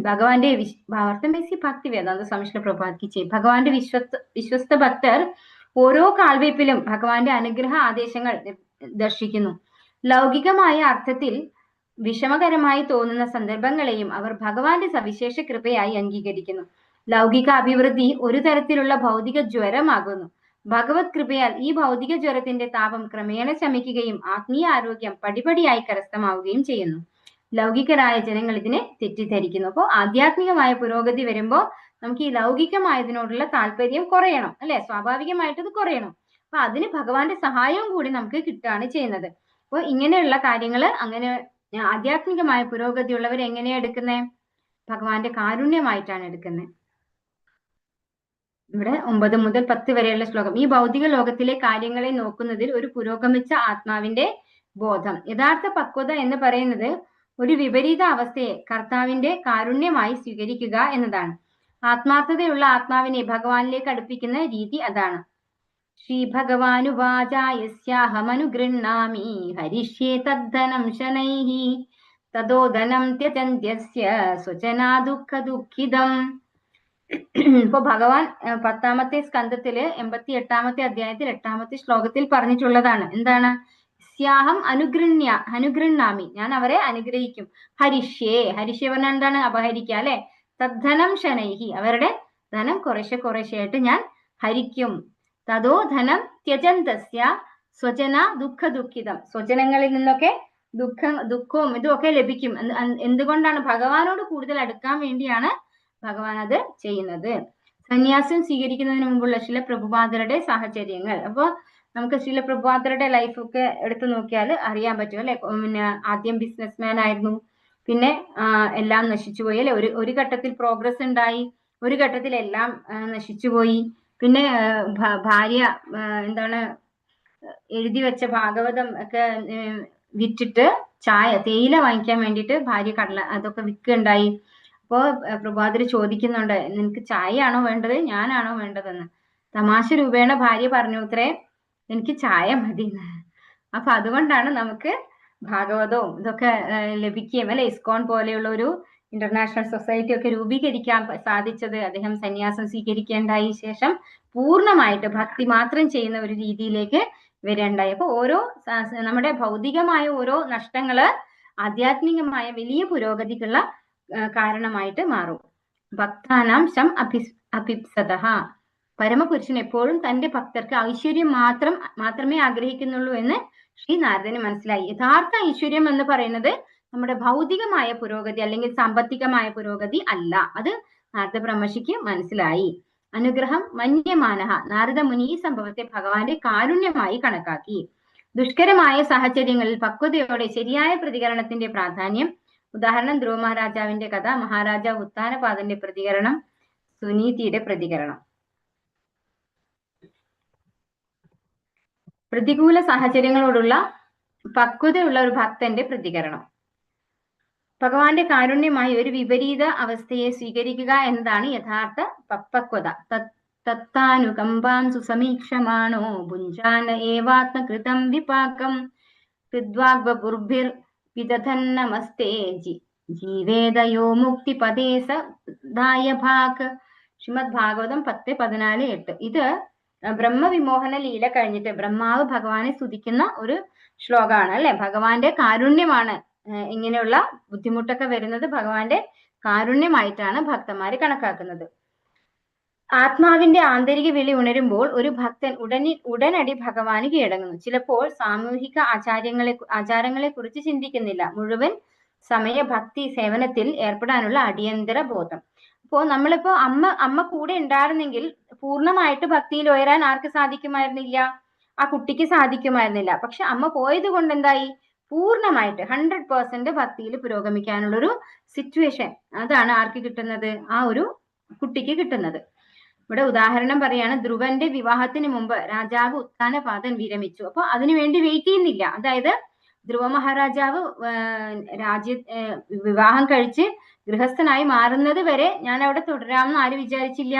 ഭഗവാന്റെ ഭാരതമേസി ഭക്തി വേദാന്ത സംശ്ല പ്രഭാത് കി ജയ്. ഭഗവാന്റെ വിശ്വസ്ത ഭക്തർ ഓരോ കാൽവെപ്പിലും ഭഗവാന്റെ അനുഗ്രഹ ആദേശങ്ങൾ ദർശിക്കുന്നു. ലൗകികമായ അർത്ഥത്തിൽ വിഷമകരമായി തോന്നുന്ന സന്ദർഭങ്ങളെയും അവർ ഭഗവാന്റെ സവിശേഷ കൃപയായി അംഗീകരിക്കുന്നു. ലൗകിക അഭിവൃദ്ധി ഒരു തരത്തിലുള്ള ഭൗതിക ജ്വരമാകുന്നു. ഭഗവത് കൃപയാൽ ഈ ഭൗതിക ജ്വരത്തിന്റെ താപം ക്രമേണ ശമിക്കുകയും ആത്മീയ ആരോഗ്യം പടിപടിയായി കരസ്ഥമാവുകയും ചെയ്യുന്നു. ലൗകികരായ ജനങ്ങൾ ഇതിനെ തെറ്റിദ്ധരിക്കുന്നു. അപ്പോൾ ആധ്യാത്മികമായ പുരോഗതി വരുമ്പോൾ നമുക്ക് ഈ ലൗകികമായതിനോടുള്ള താല്പര്യം കുറയണം അല്ലെ, സ്വാഭാവികമായിട്ട് ഇത് കുറയണം. അപ്പൊ അതിന് ഭഗവാന്റെ സഹായവും കൂടി നമുക്ക് കിട്ടുകയാണ് ചെയ്യുന്നത്. അപ്പോൾ ഇങ്ങനെയുള്ള കാര്യങ്ങൾ, അങ്ങനെ ആധ്യാത്മികമായ പുരോഗതി ഉള്ളവർ എങ്ങനെയാ എടുക്കുന്നത്? ഭഗവാന്റെ കാരുണ്യമായിട്ടാണ് എടുക്കുന്നത്. ഇവിടെ 9 മുതൽ 10 വരെയുള്ള ശ്ലോകം. ഈ ഭൗതിക ലോകത്തിലെ കാര്യങ്ങളെ നോക്കുന്നതിൽ ഒരു പുരോഗമിച്ച ആത്മാവിന്റെ ബോധം. യഥാർത്ഥ പക്വത എന്ന് പറയുന്നത് ഒരു വിപരീത അവസ്ഥയെ കർത്താവിന്റെ കാരുണ്യമായി സ്വീകരിക്കുക എന്നതാണ്. ആത്മാർത്ഥതയുള്ള ആത്മാവിനെ ഭഗവാനിലേക്ക് അടുപ്പിക്കുന്ന രീതി അതാണ്. ശ്രീ ഭഗവാനുവാച യസ്യാഹമനുഗൃഹ്ണാമി ഹരിഷ്യേ തദ്ധനം ശനൈഹി തതോ ധനം ത്യജന്ത്യസ്യ സ്വചനാ ദുഃഖ ദുഃഖിതം. ഇപ്പൊ ഭഗവാൻ 10ാമത്തെ സ്കന്ധത്തില് 88ാമത്തെ അധ്യായത്തിൽ 8ാമത്തെ ശ്ലോകത്തിൽ പറഞ്ഞിട്ടുള്ളതാണ്. എന്താണ്? സ്യാഹം അനുഗൃഹ്ണാമി, ഞാൻ അവരെ അനുഗ്രഹിക്കും. ഹരിഷ്യേ, ഹരിഷ്യ പറഞ്ഞാൽ എന്താണ്? അപഹരിക്കുക അല്ലെ. തദ്ധനം ശനൈഹി, അവരുടെ ധനം കുറേശ്ശെയായിട്ട് ഞാൻ ഹരിക്കും. തതോ ധനം ത്യജന്തസ്യ സ്വജന ദുഃഖ ദുഃഖിതം, സ്വജനങ്ങളിൽ നിന്നൊക്കെ ദുഃഖവും ഇതുമൊക്കെ ലഭിക്കും. എന്തുകൊണ്ടാണ്? ഭഗവാനോട് കൂടുതൽ അടുക്കാൻ വേണ്ടിയാണ് ഭഗവാൻ അത് ചെയ്യുന്നത്. സന്യാസം സ്വീകരിക്കുന്നതിന് മുമ്പുള്ള ശില പ്രഭുപാദരുടെ സാഹചര്യങ്ങൾ. അപ്പൊ നമുക്ക് ശില പ്രഭുപാദരുടെ ലൈഫൊക്കെ എടുത്തു നോക്കിയാൽ അറിയാൻ പറ്റും അല്ലെ. പിന്നെ ആദ്യം ബിസിനസ്മാൻ ആയിരുന്നു, പിന്നെ എല്ലാം നശിച്ചുപോയി അല്ലെ. ഒരു ഘട്ടത്തിൽ പ്രോഗ്രസ് ഉണ്ടായി, ഒരു ഘട്ടത്തിൽ എല്ലാം നശിച്ചുപോയി. പിന്നെ ഭാര്യ എന്താണ് എഴുതി വെച്ച ഭാഗവതം ഒക്കെ വിറ്റിട്ട് തേയില വാങ്ങിക്കാൻ വേണ്ടിയിട്ട് ഭാര്യ അതൊക്കെ വിൽക്കുകയുണ്ടായി. അപ്പോ പ്രഭാതര് ചോദിക്കുന്നുണ്ട്, നിനക്ക് ചായ ആണോ വേണ്ടത്, ഞാനാണോ വേണ്ടതെന്ന്. തമാശ രൂപേണ ഭാര്യ പറഞ്ഞു അത്രേ, എനിക്ക് ചായ മതി. അപ്പൊ അതുകൊണ്ടാണ് നമുക്ക് ഭാഗവതവും ഇതൊക്കെ ലഭിക്കുകയും അല്ലെ. ഇസ്കോൺ പോലെയുള്ള ഒരു ഇന്റർനാഷണൽ സൊസൈറ്റി ഒക്കെ രൂപീകരിക്കാൻ സാധിച്ചത്. അദ്ദേഹം സന്യാസം സ്വീകരിക്കേണ്ടായി ശേഷം പൂർണ്ണമായിട്ട് ഭക്തി മാത്രം ചെയ്യുന്ന ഒരു രീതിയിലേക്ക് വരേണ്ടായി. അപ്പൊ നമ്മുടെ ഭൗതികമായ ഓരോ നഷ്ടങ്ങള് ആധ്യാത്മികമായ വലിയ പുരോഗതിക്കുള്ള കാരണമായിട്ട് മാറും. ഭക്താനാം ശം അഭിപ്സതഃ. പരമപുരുഷൻ എപ്പോഴും തന്റെ ഭക്തർക്ക് ഐശ്വര്യം മാത്രമേ ആഗ്രഹിക്കുന്നുള്ളൂ എന്ന് ശ്രീ നാരദന് മനസ്സിലായി. യഥാർത്ഥ ഐശ്വര്യം എന്ന് പറയുന്നത് നമ്മുടെ ഭൗതികമായ പുരോഗതി അല്ലെങ്കിൽ സാമ്പത്തികമായ പുരോഗതി അല്ല. അത് നാരദ ബ്രഹ്മർഷിക്ക് മനസ്സിലായി. അനുഗ്രഹം മന്യമാനഃ. നാരദ മുനി ഈ സംഭവത്തെ ഭഗവാന്റെ കാരുണ്യമായി കണക്കാക്കി. ദുഷ്കരമായ സാഹചര്യങ്ങളിൽ പക്വതയോടെ ശരിയായ പ്രതികരണത്തിന്റെ പ്രാധാന്യം. ഉദാഹരണം ധ്രുവ മഹാരാജാവിന്റെ കഥ, മഹാരാജാവ് ഉത്താനപാദന്റെ പ്രതികരണം, സുനീതിയുടെ പ്രതികരണം. പ്രതികൂല സാഹചര്യങ്ങളോടുള്ള പക്വതയുള്ള ഒരു ഭക്തന്റെ പ്രതികരണം. ഭഗവാന്റെ കാരുണ്യമായി ഒരു വിപരീത അവസ്ഥയെ സ്വീകരിക്കുക എന്നതാണ് യഥാർത്ഥ പക്വത. തത്താനുകമ്പാം സുസമീക്ഷമാണോ ഭുഞ്ചാന ഏവാത്മകൃതം വിപാകം കൃദ്വാഗ്വപുർഭിർ വിദധന്നമസ്തേ ജീവേദയോ മുക്തിപദേ സദായഭാഗ്. ശ്രീമദ് ഭാഗവതം 10:14-8. ഇത് ബ്രഹ്മവിമോഹന ലീല കഴിഞ്ഞിട്ട് ബ്രഹ്മാവ് ഭഗവാനെ സ്തുതിക്കുന്ന ഒരു ശ്ലോകമാണ് അല്ലെ. ഭഗവാന്റെ കാരുണ്യമാണ് ഇങ്ങനെയുള്ള ബുദ്ധിമുട്ടൊക്കെ വരുന്നത് ഭഗവാന്റെ കാരുണ്യമായിട്ടാണ് ഭക്തന്മാര് കണക്കാക്കുന്നത്. ആത്മാവിന്റെ ആന്തരിക വിളി ഉണരുമ്പോൾ ഒരു ഭക്തൻ ഉടനടി ഭഗവാന് കീഴടങ്ങുന്നു. ചിലപ്പോൾ സാമൂഹിക ആചാരങ്ങളെ കുറിച്ച് ചിന്തിക്കുന്നില്ല. മുഴുവൻ സമയ ഭക്തി സേവനത്തിൽ ഏർപ്പെടാനുള്ള അടിയന്തര ബോധം. അപ്പോ നമ്മളിപ്പോ അമ്മ കൂടെ ഉണ്ടായിരുന്നെങ്കിൽ പൂർണ്ണമായിട്ട് ഭക്തിയിൽ ഉയരാൻ ആർക്ക് സാധിക്കുമായിരുന്നില്ല? ആ കുട്ടിക്ക് സാധിക്കുമായിരുന്നില്ല. പക്ഷെ അമ്മ പോയത് കൊണ്ട് എന്തായി? പൂർണ്ണമായിട്ട് 100% ഭക്തിയിൽ പുരോഗമിക്കാനുള്ളൊരു സിറ്റുവേഷൻ അതാണ് ആർക്ക് കിട്ടുന്നത്? ആ ഒരു കുട്ടിക്ക് കിട്ടുന്നത്. ഇവിടെ ഉദാഹരണം പറയാണ്, ധ്രുവന്റെ വിവാഹത്തിന് മുമ്പ് രാജാവ് ഉത്താനപാദൻ വിരമിച്ചു. അപ്പൊ അതിനുവേണ്ടി വെയിറ്റ് ചെയ്യുന്നില്ല. അതായത് ധ്രുവ മഹാരാജാവ് വിവാഹം കഴിച്ച് ഗൃഹസ്ഥനായി മാറുന്നത് വരെ ഞാൻ അവിടെ തുടരാമെന്ന് ആര് വിചാരിച്ചില്ല?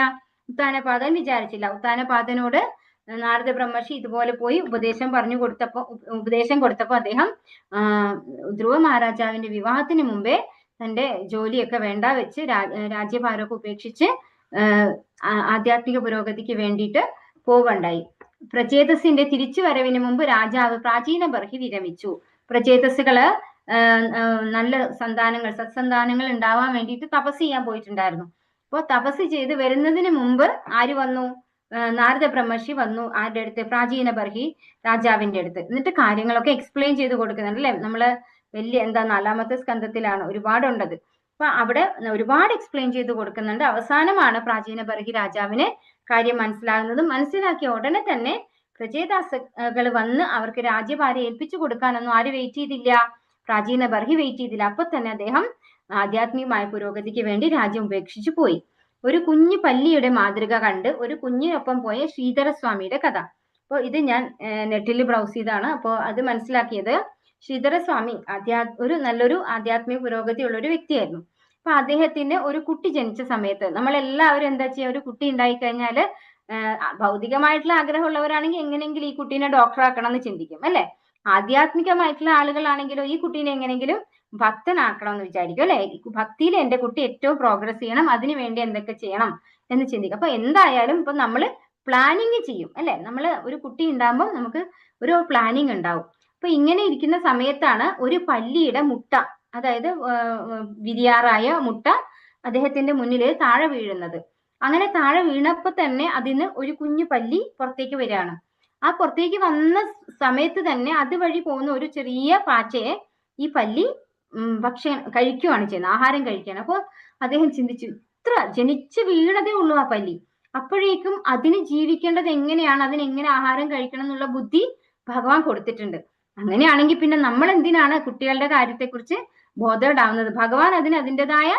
ഉത്താനപാദൻ വിചാരിച്ചില്ല. ഉത്താനപാദനോട് നാരദ ബ്രഹ്മർഷി ഇതുപോലെ പോയി ഉപദേശം കൊടുത്തപ്പോ അദ്ദേഹം ധ്രുവ മഹാരാജാവിന്റെ വിവാഹത്തിന് മുമ്പേ തന്റെ ജോലിയൊക്കെ വേണ്ട വെച്ച് രാജ്യഭാരമൊക്കെ ഉപേക്ഷിച്ച് ആധ്യാത്മിക പുരോഗതിക്ക് വേണ്ടിയിട്ട് പോവുകയുണ്ടായി. പ്രചേതസിന്റെ തിരിച്ചുവരവിന് മുമ്പ് രാജാവ് പ്രാചീന ബർഹി വിരമിച്ചു. പ്രചേതസ്സുകള് നല്ല സത്സന്താനങ്ങൾ ഉണ്ടാവാൻ വേണ്ടിയിട്ട് തപസ് ചെയ്യാൻ പോയിട്ടുണ്ടായിരുന്നു. അപ്പോൾ തപസ് ചെയ്ത് വരുന്നതിന് മുമ്പ് ആര് വന്നു? നാരദ ബ്രഹ്മർഷി വന്നു. ആരുടെ അടുത്ത്? പ്രാചീന ബർഹി രാജാവിന്റെ അടുത്ത്. എന്നിട്ട് കാര്യങ്ങളൊക്കെ എക്സ്പ്ലെയിൻ ചെയ്ത് കൊടുക്കുന്നുണ്ട് അല്ലെ. നമ്മള് വലിയ 4-ാമത്തെ സ്കന്ധത്തിലാണ്, ഒരുപാടുണ്ടത്. അപ്പൊ അവിടെ ഒരുപാട് എക്സ്പ്ലെയിൻ ചെയ്ത് കൊടുക്കുന്നുണ്ട്. അവസാനമാണ് പ്രാചീന ബർഹി രാജാവിന് കാര്യം മനസ്സിലാകുന്നതും. മനസ്സിലാക്കിയ ഉടനെ തന്നെ പ്രചേതാസുകൾ വന്ന് അവർക്ക് രാജ്യഭാരം ഏൽപ്പിച്ചു കൊടുക്കാനൊന്നും ആര് വെയിറ്റ് ചെയ്തില്ല? പ്രാചീന ബർഹി വെയിറ്റ് ചെയ്തില്ല. അപ്പൊ തന്നെ അദ്ദേഹം ആധ്യാത്മികമായ പുരോഗതിക്ക് വേണ്ടി രാജ്യം ഉപേക്ഷിച്ചു പോയി. ഒരു കുഞ്ഞു പല്ലിയുടെ മാതൃക കണ്ട് ഒരു കുഞ്ഞിനൊപ്പം പോയ ശ്രീധരസ്വാമിയുടെ കഥ. അപ്പോൾ ഇത് ഞാൻ നെറ്റിൽ ബ്രൗസ് ചെയ്താണ്. അപ്പോൾ അത് മനസ്സിലാക്കിയത് ശ്രീധരസ്വാമി ഒരു നല്ലൊരു ആധ്യാത്മിക പുരോഗതി ഉള്ള ഒരു വ്യക്തിയായിരുന്നു. അപ്പൊ അദ്ദേഹത്തിന് ഒരു കുട്ടി ജനിച്ച സമയത്ത് നമ്മളെല്ലാവരും എന്താ ചെയ്യുക? ഒരു കുട്ടി ഉണ്ടായി കഴിഞ്ഞാല് ഭൗതികമായിട്ടുള്ള ആഗ്രഹമുള്ളവരാണെങ്കിൽ എങ്ങനെയെങ്കിലും ഈ കുട്ടീനെ ഡോക്ടറാക്കണം എന്ന് ചിന്തിക്കും അല്ലെ. ആധ്യാത്മികമായിട്ടുള്ള ആളുകളാണെങ്കിലോ ഈ കുട്ടീനെ എങ്ങനെയെങ്കിലും ഭക്തനാക്കണം എന്ന് വിചാരിക്കും അല്ലെ. ഭക്തിയിൽ എന്റെ കുട്ടി ഏറ്റവും പ്രോഗ്രസ് ചെയ്യണം, അതിനു വേണ്ടി എന്തൊക്കെ ചെയ്യണം എന്ന് ചിന്തിക്കും. അപ്പൊ എന്തായാലും ഇപ്പൊ നമ്മള് പ്ലാനിങ് ചെയ്യും അല്ലെ. നമ്മള് ഒരു കുട്ടി ഉണ്ടാകുമ്പോൾ നമുക്ക് ഒരു പ്ലാനിങ് ഉണ്ടാവും. അപ്പൊ ഇങ്ങനെ ഇരിക്കുന്ന സമയത്താണ് ഒരു പല്ലിയുടെ മുട്ട, അതായത് വിരിയാറായ മുട്ട അദ്ദേഹത്തിന്റെ മുന്നിൽ താഴെ വീഴുന്നത്. അങ്ങനെ താഴെ വീണപ്പോ തന്നെ അതിന് ഒരു കുഞ്ഞു പല്ലി പുറത്തേക്ക് വരികയാണ്. ആ പുറത്തേക്ക് വന്ന സമയത്ത് തന്നെ അതുവഴി പോകുന്ന ഒരു ചെറിയ പാറ്റയെ ഈ പല്ലി കഴിക്കുകയാണ് ചെയ്യുന്നത്, ആഹാരം കഴിക്കുകയാണ്. അപ്പോൾ അദ്ദേഹം ചിന്തിച്ചു, അത്ര ജനിച്ച് വീണതേ ഉള്ളൂ ആ പല്ലി. അപ്പോഴേക്കും അതിന് ജീവിക്കേണ്ടത് എങ്ങനെയാണ്, അതിനെങ്ങനെ ആഹാരം കഴിക്കണം എന്നുള്ള ബുദ്ധി ഭഗവാൻ കൊടുത്തിട്ടുണ്ട്. അങ്ങനെയാണെങ്കിൽ പിന്നെ നമ്മൾ എന്തിനാണ് കുട്ടികളുടെ കാര്യത്തെക്കുറിച്ച് ബോധേഡാവുന്നത്? ഭഗവാൻ അതിന് അതിൻ്റെതായ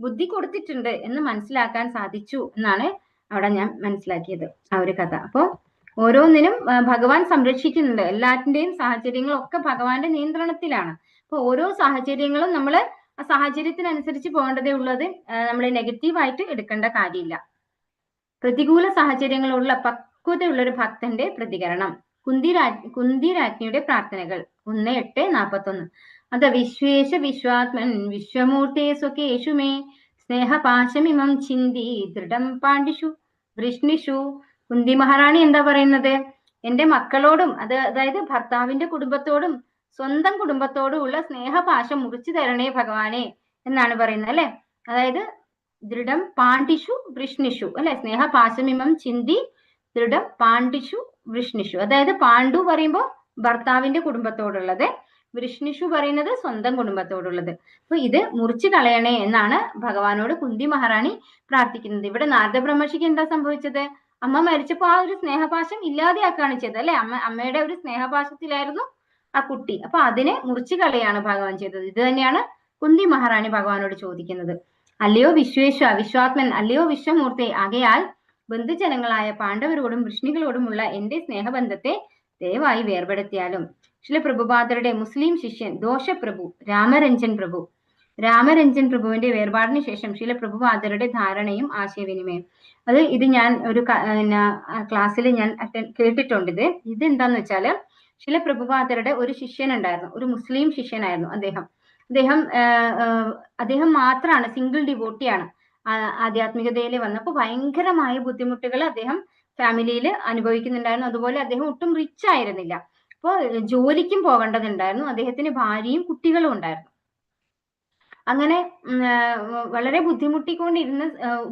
ബുദ്ധി കൊടുത്തിട്ടുണ്ട് എന്ന് മനസ്സിലാക്കാൻ സാധിച്ചു എന്നാണ് അവിടെ ഞാൻ മനസ്സിലാക്കിയത് ആ ഒരു കഥ. അപ്പൊ ഓരോന്നിനും ഭഗവാൻ സംരക്ഷിക്കുന്നുണ്ട്. എല്ലാറ്റിന്റെയും സാഹചര്യങ്ങളും ഒക്കെ ഭഗവാന്റെ നിയന്ത്രണത്തിലാണ്. അപ്പൊ ഓരോ സാഹചര്യങ്ങളും നമ്മൾ ആ സാഹചര്യത്തിനനുസരിച്ച് പോകേണ്ടതേ ഉള്ളത്. നമ്മൾ നെഗറ്റീവായിട്ട് എടുക്കേണ്ട കാര്യമില്ല. പ്രതികൂല സാഹചര്യങ്ങളുള്ള പക്വതയുള്ള ഒരു ഭക്തന്റെ പ്രതികരണം. കുന്തി രാജ്ഞിയുടെ പ്രാർത്ഥനകൾ 1:8-41. അത വിശ്വേശ വിശ്വാത്മൻ വിശ്വമൂർത്തേ സ്വകേഷു മേ സ്നേഹപാശമിമം ചിന്തി ദൃഢം പാണ്ഡിഷു വൃഷ്ണിഷു. കുന്തി മഹാറാണി എന്താ പറയുന്നത്? എന്റെ മക്കളോടും അതായത് ഭർത്താവിന്റെ കുടുംബത്തോടും സ്വന്തം കുടുംബത്തോടും ഉള്ള സ്നേഹപാശം മുറിച്ചു തരണേ ഭഗവാനെ എന്നാണ് പറയുന്നത് അല്ലെ. അതായത് ദൃഢം പാണ്ഡിഷു വൃഷ്ണിഷു അല്ലെ. സ്നേഹപാശമിമം ചിന്തി ദൃഢം പാണ്ഡിഷു വൃഷ്ണിഷു. അതായത് പാണ്ഡു പറയുമ്പോ ഭർത്താവിന്റെ കുടുംബത്തോടുള്ളത്, വൃഷ്ണിഷു പറയുന്നത് സ്വന്തം കുടുംബത്തോടുള്ളത്. അപ്പൊ ഇത് മുറിച്ചു കളയണേ എന്നാണ് ഭഗവാനോട് കുന്തി മഹാറാണി പ്രാർത്ഥിക്കുന്നത്. ഇവിടെ നാരദ ബ്രഹ്മർഷിക്ക് എന്താ സംഭവിച്ചത്? അമ്മ മരിച്ചപ്പോ ആ ഒരു സ്നേഹപാശം ഇല്ലാതെയാക്കാണ് ചെയ്തത് അല്ലെ. അമ്മയുടെ ഒരു സ്നേഹപാശത്തിലായിരുന്നു ആ കുട്ടി. അപ്പൊ അതിനെ മുറിച്ചു കളയാണ് ഭഗവാൻ ചെയ്തത്. ഇത് തന്നെയാണ് കുന്തി മഹാറാണി ഭഗവാനോട് ചോദിക്കുന്നത്. അല്ലയോ വിശ്വാത്മൻ, അല്ലയോ വിശ്വമൂർത്തെ, ആകയാൽ ബന്ധുജനങ്ങളായ പാണ്ഡവരോടും വൃഷ്ണികളോടുമുള്ള എന്റെ സ്നേഹബന്ധത്തെ ദയവായി വേർപെടുത്തിയാലും. ശ്രീ പ്രഭുപാദരുടെ മുസ്ലിം ശിഷ്യൻ ദോഷപ്രഭു രാമരഞ്ജൻ പ്രഭുവിന്റെ വേർപാടിന് ശേഷം ശ്രീ പ്രഭുപാദരുടെ ധാരണയും ആശയവിനിമയം. ഇത് ഞാൻ ഒരു ക്ലാസ്സിൽ ഞാൻ കേട്ടിട്ടുണ്ട്. ഇത് എന്താന്ന് വെച്ചാല് ശ്രീ പ്രഭുപാദരുടെ ഒരു ശിഷ്യൻ ഉണ്ടായിരുന്നു, ഒരു മുസ്ലിം ശിഷ്യനായിരുന്നു അദ്ദേഹം മാത്രമാണ്, സിംഗിൾ ഡിവോട്ടിയാണ്. ആധ്യാത്മികതയിൽ വന്നപ്പോൾ ഭയങ്കരമായ ബുദ്ധിമുട്ടുകൾ അദ്ദേഹം ഫാമിലിയിൽ അനുഭവിക്കുന്നുണ്ടായിരുന്നു. അതുപോലെ അദ്ദേഹം ഒട്ടും റിച്ച് ആയിരുന്നില്ല. അപ്പോൾ ജോലിക്കും പോകേണ്ടതുണ്ടായിരുന്നു. അദ്ദേഹത്തിന് ഭാര്യയും കുട്ടികളും ഉണ്ടായിരുന്നു. അങ്ങനെ വളരെ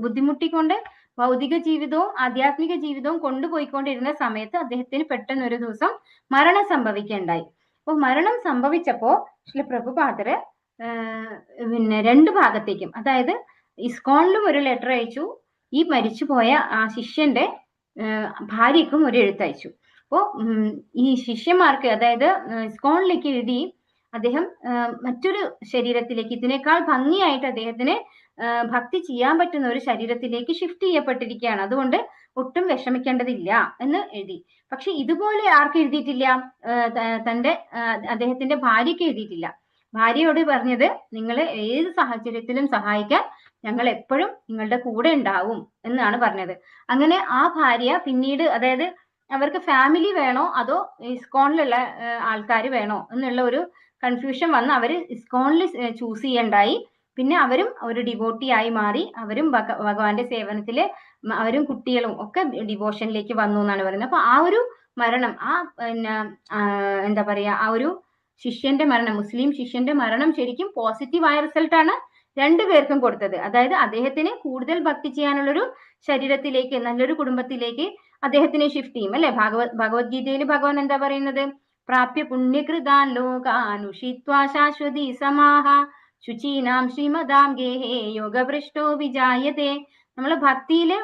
ബുദ്ധിമുട്ടിക്കൊണ്ട് ഭൗതിക ജീവിതവും ആധ്യാത്മിക ജീവിതവും കൊണ്ടുപോയിക്കൊണ്ടിരുന്ന സമയത്ത് അദ്ദേഹത്തിന് പെട്ടെന്ന് ഒരു ദിവസം മരണം സംഭവിക്കുകയുണ്ടായി. അപ്പോൾ മരണം സംഭവിച്ചപ്പോ ശ്രീ പ്രഭുപാദര് രണ്ട് ഭാഗത്തേക്കും, അതായത് ഇസ്കോണിലും ഒരു ലെറ്റർ അയച്ചു, ഈ മരിച്ചുപോയ ആ ശിഷ്യന്റെ ഭാര്യക്കും ഒരു എഴുത്തയച്ചു. അപ്പോ ഈ ശിഷ്യന്മാർക്ക്, അതായത് ഇസ്കോണിലേക്ക് എഴുതി അദ്ദേഹം മറ്റൊരു ശരീരത്തിലേക്ക്, ഇതിനേക്കാൾ ഭംഗിയായിട്ട് അദ്ദേഹത്തിന് ഭക്തി ചെയ്യാൻ പറ്റുന്ന ഒരു ശരീരത്തിലേക്ക് ഷിഫ്റ്റ് ചെയ്യപ്പെട്ടിരിക്കുകയാണ്, അതുകൊണ്ട് ഒട്ടും വിഷമിക്കേണ്ടതില്ല എന്ന് എഴുതി. പക്ഷെ ഇതുപോലെ ആർക്ക് എഴുതിയിട്ടില്ല? അദ്ദേഹത്തിന്റെ ഭാര്യയ്ക്ക് എഴുതിയിട്ടില്ല. ഭാര്യയോട് പറഞ്ഞത്, നിങ്ങൾ ഏത് സാഹചര്യത്തിലും സഹായിക്കാൻ ഞങ്ങൾ എപ്പോഴും നിങ്ങളുടെ കൂടെ ഉണ്ടാവും എന്നാണ് പറഞ്ഞത്. അങ്ങനെ ആ ഭാര്യ പിന്നീട്, അതായത് അവർക്ക് ഫാമിലി വേണോ അതോ ഇസ്കോണിലുള്ള ആൾക്കാർ വേണോ എന്നുള്ള ഒരു കൺഫ്യൂഷൻ വന്ന് അവര് ഇസ്കോണിൽ ചൂസ് ചെയ്യണ്ടായി. പിന്നെ അവരും ഒരു ഡിവോട്ടി ആയി മാറി. അവരും ഭഗവാന്റെ സേവനത്തില്, അവരും കുട്ടികളും ഒക്കെ ഡിവോഷനിലേക്ക് വന്നു എന്നാണ് പറയുന്നത്. അപ്പൊ ആ ഒരു മരണം, എന്താ പറയാ, ആ ഒരു ശിഷ്യന്റെ മരണം, മുസ്ലിം ശിഷ്യന്റെ മരണം ശരിക്കും പോസിറ്റീവായ റിസൾട്ടാണ് രണ്ടുപേർക്കും കൊടുത്തത്. അതായത് അദ്ദേഹത്തിന് കൂടുതൽ ഭക്തി ചെയ്യാനുള്ളൊരു ശരീരത്തിലേക്ക്, നല്ലൊരു കുടുംബത്തിലേക്ക് അദ്ദേഹത്തിനെ ഷിഫ്റ്റ് ചെയ്യും അല്ലെ. ഭഗവത്ഗീതയിൽ ഭഗവാൻ എന്താ പറയുന്നത്? പ്രാപ്യ പുണ്യകൃതാൻ ലോകാനുഷിത്വാ ശാശ്വതി സമാഹ ശുചീനാം ശ്രീമദാം ഗേഹേ യോഗഭ്രഷ്ടോ വിജായതേ. നമ്മള് ഭക്തിയില്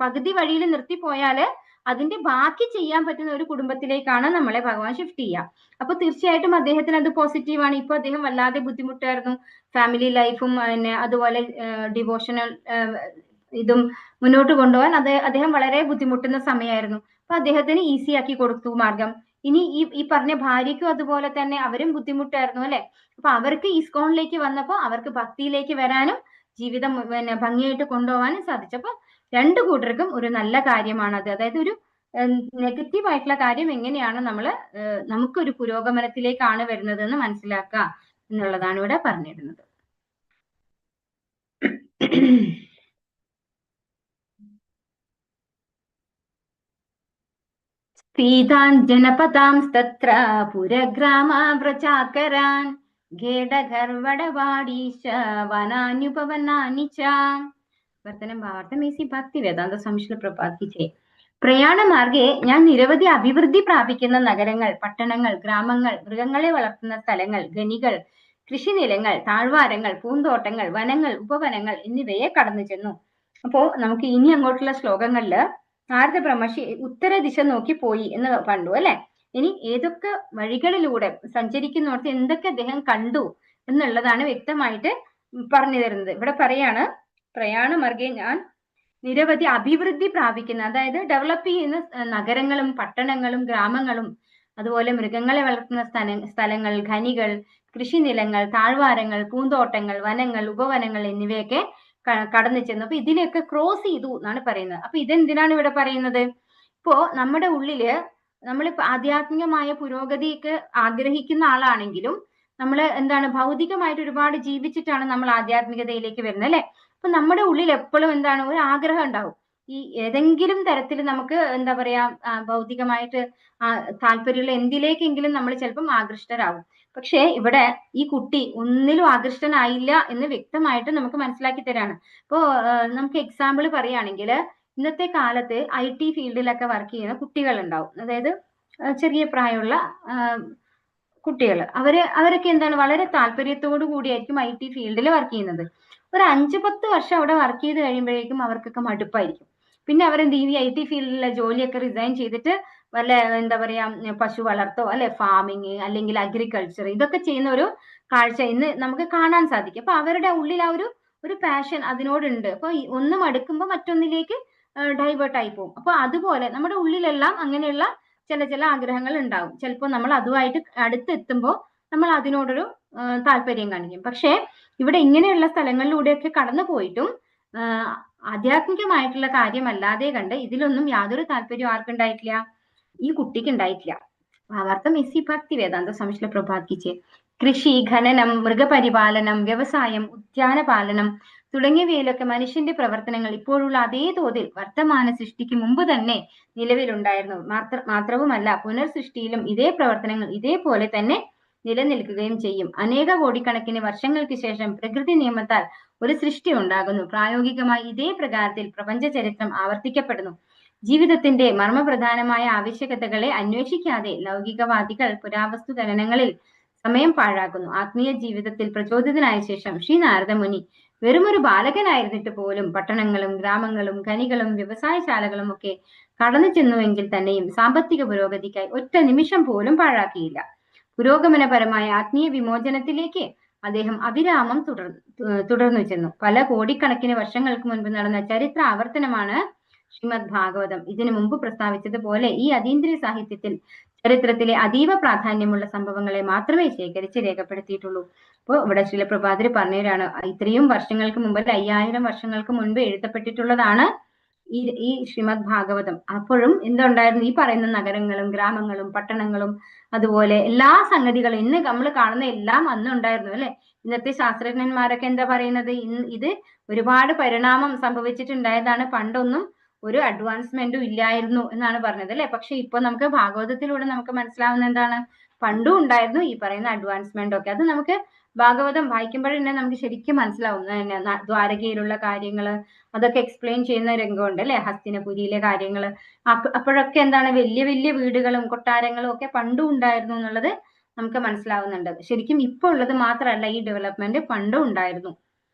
പകുതി വഴിയിൽ നിർത്തിപ്പോയാല് അതിന്റെ ബാക്കി ചെയ്യാൻ പറ്റുന്ന ഒരു കുടുംബത്തിലേക്കാണ് നമ്മളെ ഭഗവാൻ ഷിഫ്റ്റ് ചെയ്യുക. അപ്പൊ തീർച്ചയായിട്ടും അദ്ദേഹത്തിന് അത് പോസിറ്റീവാണ്. ഇപ്പൊ അദ്ദേഹം വല്ലാതെ ബുദ്ധിമുട്ടായിരുന്നു, ഫാമിലി ലൈഫും അതുപോലെ ഡിവോഷണൽ ഇതും മുന്നോട്ട് കൊണ്ടുപോകാൻ അദ്ദേഹം വളരെ ബുദ്ധിമുട്ടുന്ന സമയമായിരുന്നു. അപ്പൊ അദ്ദേഹത്തിന് ഈസി ആക്കി കൊടുത്തു മാർഗം. ഇനി ഈ പറഞ്ഞ ഭാര്യയ്ക്കും അതുപോലെ തന്നെ, അവരും ബുദ്ധിമുട്ടായിരുന്നു അല്ലെ. അപ്പൊ അവർക്ക് ഇസ്കോണിലേക്ക് വന്നപ്പോ അവർക്ക് ഭക്തിയിലേക്ക് വരാനും ജീവിതം ഭംഗിയായിട്ട് കൊണ്ടുപോകാനും സാധിച്ചു. അപ്പൊ രണ്ടു കൂട്ടർക്കും ഒരു നല്ല കാര്യമാണത്. അതായത് ഒരു നെഗറ്റീവ് ആയിട്ടുള്ള കാര്യം എങ്ങനെയാണ് നമുക്കൊരു പുരോഗമനത്തിലേക്കാണ് വരുന്നത് എന്ന് മനസ്സിലാക്കുക എന്നുള്ളതാണ് ഇവിടെ പറഞ്ഞിരുന്നത്. പീതാൻ ജനപദാംസ്തത്ര പുരഗ്രാമവ്രജാകരാൻ ഖേടഗർവടവാടീശ വനാനുപവനാനി ച. വർത്തനം ഭാവാർത്ഥമേസി ഭക്തി വേദാന്ത സംശ്ല പ്രപാദിച്ചേ. പ്രയാണമാർഗെ ഞാൻ നിരവധി അഭിവൃദ്ധി പ്രാപിക്കുന്ന നഗരങ്ങൾ, പട്ടണങ്ങൾ, ഗ്രാമങ്ങൾ, മൃഗങ്ങളെ വളർത്തുന്ന സ്ഥലങ്ങൾ, ഖനികൾ കൃഷിനിലങ്ങൾ, താഴ്വാരങ്ങൾ, പൂന്തോട്ടങ്ങൾ, വനങ്ങൾ, ഉപവനങ്ങൾ എന്നിവയെ കടന്നു ചെന്നു. അപ്പോ നമുക്ക് ഇനി അങ്ങോട്ടുള്ള ശ്ലോകങ്ങളില് നാരദ ബ്രഹ്മർഷി ഉത്തര ദിശ നോക്കി പോയി എന്ന് കണ്ടു അല്ലെ. ഇനി ഏതൊക്കെ വഴികളിലൂടെ സഞ്ചരിക്കുന്നോടത്ത് എന്തൊക്കെ അദ്ദേഹം കണ്ടു എന്നുള്ളതാണ് വ്യക്തമായിട്ട് പറഞ്ഞു തരുന്നത്. ഇവിടെ പറയാണ്, പ്രയാണമാർഗെ ഞാൻ നിരവധി അഭിവൃദ്ധി പ്രാപിക്കുന്ന, അതായത് ഡെവലപ്പ് ചെയ്യുന്ന നഗരങ്ങളും പട്ടണങ്ങളും ഗ്രാമങ്ങളും അതുപോലെ മൃഗങ്ങളെ വളർത്തുന്ന സ്ഥലങ്ങൾ, ഖനികൾ, കൃഷിനിലങ്ങൾ, താഴ്വാരങ്ങൾ, പൂന്തോട്ടങ്ങൾ, വനങ്ങൾ, ഉപവനങ്ങൾ എന്നിവയൊക്കെ കടന്നു ചെന്നു. അപ്പൊ ഇതിനെയൊക്കെ ക്രോസ് ചെയ്തു എന്നാണ് പറയുന്നത്. അപ്പൊ ഇതെന്തിനാണ് ഇവിടെ പറയുന്നത്? ഇപ്പോ നമ്മുടെ ഉള്ളില് നമ്മളിപ്പോ ആധ്യാത്മികമായ പുരോഗതിക്ക് ആഗ്രഹിക്കുന്ന ആളാണെങ്കിലും നമ്മൾ എന്താണ് ഭൗതികമായിട്ട് ഒരുപാട് ജീവിച്ചിട്ടാണ് നമ്മൾ ആധ്യാത്മികതയിലേക്ക് വരുന്നത് അല്ലെ. അപ്പൊ നമ്മുടെ ഉള്ളിൽ എപ്പോഴും എന്താണ് ഒരു ആഗ്രഹം ഉണ്ടാവും. ഈ ഏതെങ്കിലും തരത്തിൽ നമുക്ക് എന്താ പറയാ ഭൗതികമായിട്ട് താല്പര്യമുള്ള എന്തിലേക്കെങ്കിലും നമ്മൾ ചിലപ്പം ആകൃഷ്ടരാകും. പക്ഷെ ഇവിടെ ഈ കുട്ടി ഒന്നിലും ആകൃഷ്ടനായില്ല എന്ന് വ്യക്തമായിട്ട് നമുക്ക് മനസ്സിലാക്കി തരാണ്. ഇപ്പോ നമുക്ക് എക്സാമ്പിൾ പറയുകയാണെങ്കിൽ ഇന്നത്തെ കാലത്ത് IT ഫീൽഡിലൊക്കെ വർക്ക് ചെയ്യുന്ന കുട്ടികൾ ഉണ്ടാവും. അതായത് ചെറിയ പ്രായമുള്ള കുട്ടികൾ, അവരൊക്കെ എന്താണ് വളരെ താല്പര്യത്തോടു കൂടിയായിരിക്കും IT ഫീൽഡിൽ വർക്ക് ചെയ്യുന്നത്. ഒരു 5-10 വർഷം അവിടെ വർക്ക് ചെയ്ത് കഴിയുമ്പോഴേക്കും അവർക്കൊക്കെ മടുപ്പായിരിക്കും. പിന്നെ അവരെന്ത് ചെയ്യും, IT ഫീൽഡിലെ ജോലിയൊക്കെ റിസൈൻ ചെയ്തിട്ട് വല്ല എന്താ പറയാ പശു വളർത്തോ അല്ലെ, ഫാമിങ് അല്ലെങ്കിൽ അഗ്രികൾച്ചർ, ഇതൊക്കെ ചെയ്യുന്ന ഒരു കാഴ്ച ഇന്ന് നമുക്ക് കാണാൻ സാധിക്കും. അപ്പൊ അവരുടെ ഉള്ളിൽ ആ ഒരു പാഷൻ അതിനോടുണ്ട്. അപ്പൊ ഒന്ന് മടുക്കുമ്പോൾ മറ്റൊന്നിലേക്ക് ഡൈവേർട്ട് ആയി പോകും. അപ്പൊ അതുപോലെ നമ്മുടെ ഉള്ളിലെല്ലാം അങ്ങനെയുള്ള ചില ആഗ്രഹങ്ങൾ ഉണ്ടാവും. ചിലപ്പോൾ നമ്മൾ അതുമായിട്ട് അടുത്തെത്തുമ്പോൾ നമ്മൾ അതിനോടൊരു താല്പര്യം കാണിക്കും. പക്ഷെ ഇവിടെ ഇങ്ങനെയുള്ള സ്ഥലങ്ങളിലൂടെയൊക്കെ കടന്നു പോയിട്ടും ആധ്യാത്മികമായിട്ടുള്ള കാര്യമല്ലാതെ കണ്ട് ഇതിലൊന്നും യാതൊരു താല്പര്യവും ആർക്കുണ്ടായിട്ടില്ല, ഈ കുട്ടിക്ക് ഉണ്ടായിട്ടില്ല. ഭാവാർത്ഥം ഇസി ഭക്തി വേദാന്ത സംശ്ല പ്രഭാതിച്ച് കൃഷി, ഖനനം, മൃഗപരിപാലനം, വ്യവസായം, ഉദ്യാനപാലനം തുടങ്ങിയവയിലൊക്കെ മനുഷ്യന്റെ പ്രവർത്തനങ്ങൾ ഇപ്പോഴുള്ള അതേ തോതിൽ വർത്തമാന സൃഷ്ടിക്ക് മുമ്പ് തന്നെ നിലവിലുണ്ടായിരുന്നു. മാത്രവുമല്ല പുനർസൃഷ്ടിയിലും ഇതേ പ്രവർത്തനങ്ങൾ ഇതേപോലെ തന്നെ നിലനിൽക്കുകയും ചെയ്യും. അനേക കോടിക്കണക്കിന് വർഷങ്ങൾക്ക് ശേഷം പ്രകൃതി നിയമത്താൽ ഒരു സൃഷ്ടി ഉണ്ടാകുന്നു. പ്രായോഗികമായി ഇതേ പ്രകാരത്തിൽ പ്രപഞ്ച ചരിത്രം ആവർത്തിക്കപ്പെടുന്നു. ജീവിതത്തിന്റെ മർമ്മപ്രധാനമായ ആവശ്യകതകളെ അന്വേഷിക്കാതെ ലൗകികവാദികൾ പുരാവസ്തു ഖനനങ്ങളിൽ സമയം പാഴാക്കുന്നു. ആത്മീയ ജീവിതത്തിൽ പ്രചോദിതനായ ശേഷം ശ്രീ നാരദമുനി വെറുമൊരു ബാലകനായിരുന്നിട്ട് പോലും പട്ടണങ്ങളും ഗ്രാമങ്ങളും ഖനികളും വ്യവസായശാലകളും ഒക്കെ കടന്നു ചെന്നുവെങ്കിൽ തന്നെയും സാമ്പത്തിക പുരോഗതിക്കായി ഒറ്റ നിമിഷം പോലും പാഴാക്കിയില്ല. പുരോഗമനപരമായ ആത്മീയ വിമോചനത്തിലേക്ക് അദ്ദേഹം അവിരാമം തുടർന്നു ചെന്നു. പല കോടിക്കണക്കിന് വർഷങ്ങൾക്ക് മുൻപ് നടന്ന ചരിത്ര ആവർത്തനമാണ് ശ്രീമദ് ഭാഗവതം. ഇതിനു മുമ്പ് പ്രസ്താവിച്ചതുപോലെ ഈ അതീന്ദ്രിയ സാഹിത്യത്തിൽ ചരിത്രത്തിലെ അതീവ പ്രാധാന്യമുള്ള സംഭവങ്ങളെ മാത്രമേ ശേഖരിച്ച് രേഖപ്പെടുത്തിയിട്ടുള്ളൂ. അപ്പോൾ ഇവിടെ ശിലപ്രഭാതര് പറഞ്ഞവരാണ്, ഇത്രയും വർഷങ്ങൾക്ക് മുമ്പ് 5000 വർഷങ്ങൾക്ക് മുൻപ് എഴുതപ്പെട്ടിട്ടുള്ളതാണ് ഈ ശ്രീമദ് ഭാഗവതം. അപ്പോഴും എന്തുണ്ടായിരുന്നു, ഈ പറയുന്ന നഗരങ്ങളും ഗ്രാമങ്ങളും പട്ടണങ്ങളും അതുപോലെ എല്ലാ സംഗതികളും ഇന്ന് നമ്മൾ കാണുന്ന എല്ലാം അന്നുണ്ടായിരുന്നു അല്ലെ. ഇന്നത്തെ ശാസ്ത്രജ്ഞന്മാരൊക്കെ എന്താ പറയുന്നത്, ഇത് ഒരുപാട് പരിണാമം സംഭവിച്ചിട്ടുണ്ടായതാണ്, പണ്ടൊന്നും ഒരു അഡ്വാൻസ്മെന്റും ഇല്ലായിരുന്നു എന്നാണ് പറഞ്ഞത് അല്ലെ. പക്ഷെ ഇപ്പൊ നമുക്ക് ഭാഗവതത്തിലൂടെ നമുക്ക് മനസ്സിലാവുന്ന എന്താണ്, പണ്ടും ഉണ്ടായിരുന്നു ഈ പറയുന്ന അഡ്വാൻസ്മെന്റ് ഒക്കെ. അത് നമുക്ക് ഭാഗവതം വായിക്കുമ്പോഴേ നമുക്ക് ശരിക്കും മനസ്സിലാവും. ദ്വാരകയിലുള്ള കാര്യങ്ങള് അതൊക്കെ എക്സ്പ്ലെയിൻ ചെയ്യുന്ന രംഗമുണ്ട് അല്ലെ, ഹസ്തിനപുരിയിലെ കാര്യങ്ങള്. അപ്പോഴൊക്കെ എന്താണ് വലിയ വലിയ വീടുകളും കൊട്ടാരങ്ങളും ഒക്കെ പണ്ടും ഉണ്ടായിരുന്നു എന്നുള്ളത് നമുക്ക് മനസ്സിലാവുന്നുണ്ട്. ശരിക്കും ഇപ്പൊ ഉള്ളത് മാത്രമല്ല, ഈ ഡെവലപ്മെന്റ് പണ്ടും ഉണ്ടായിരുന്നു,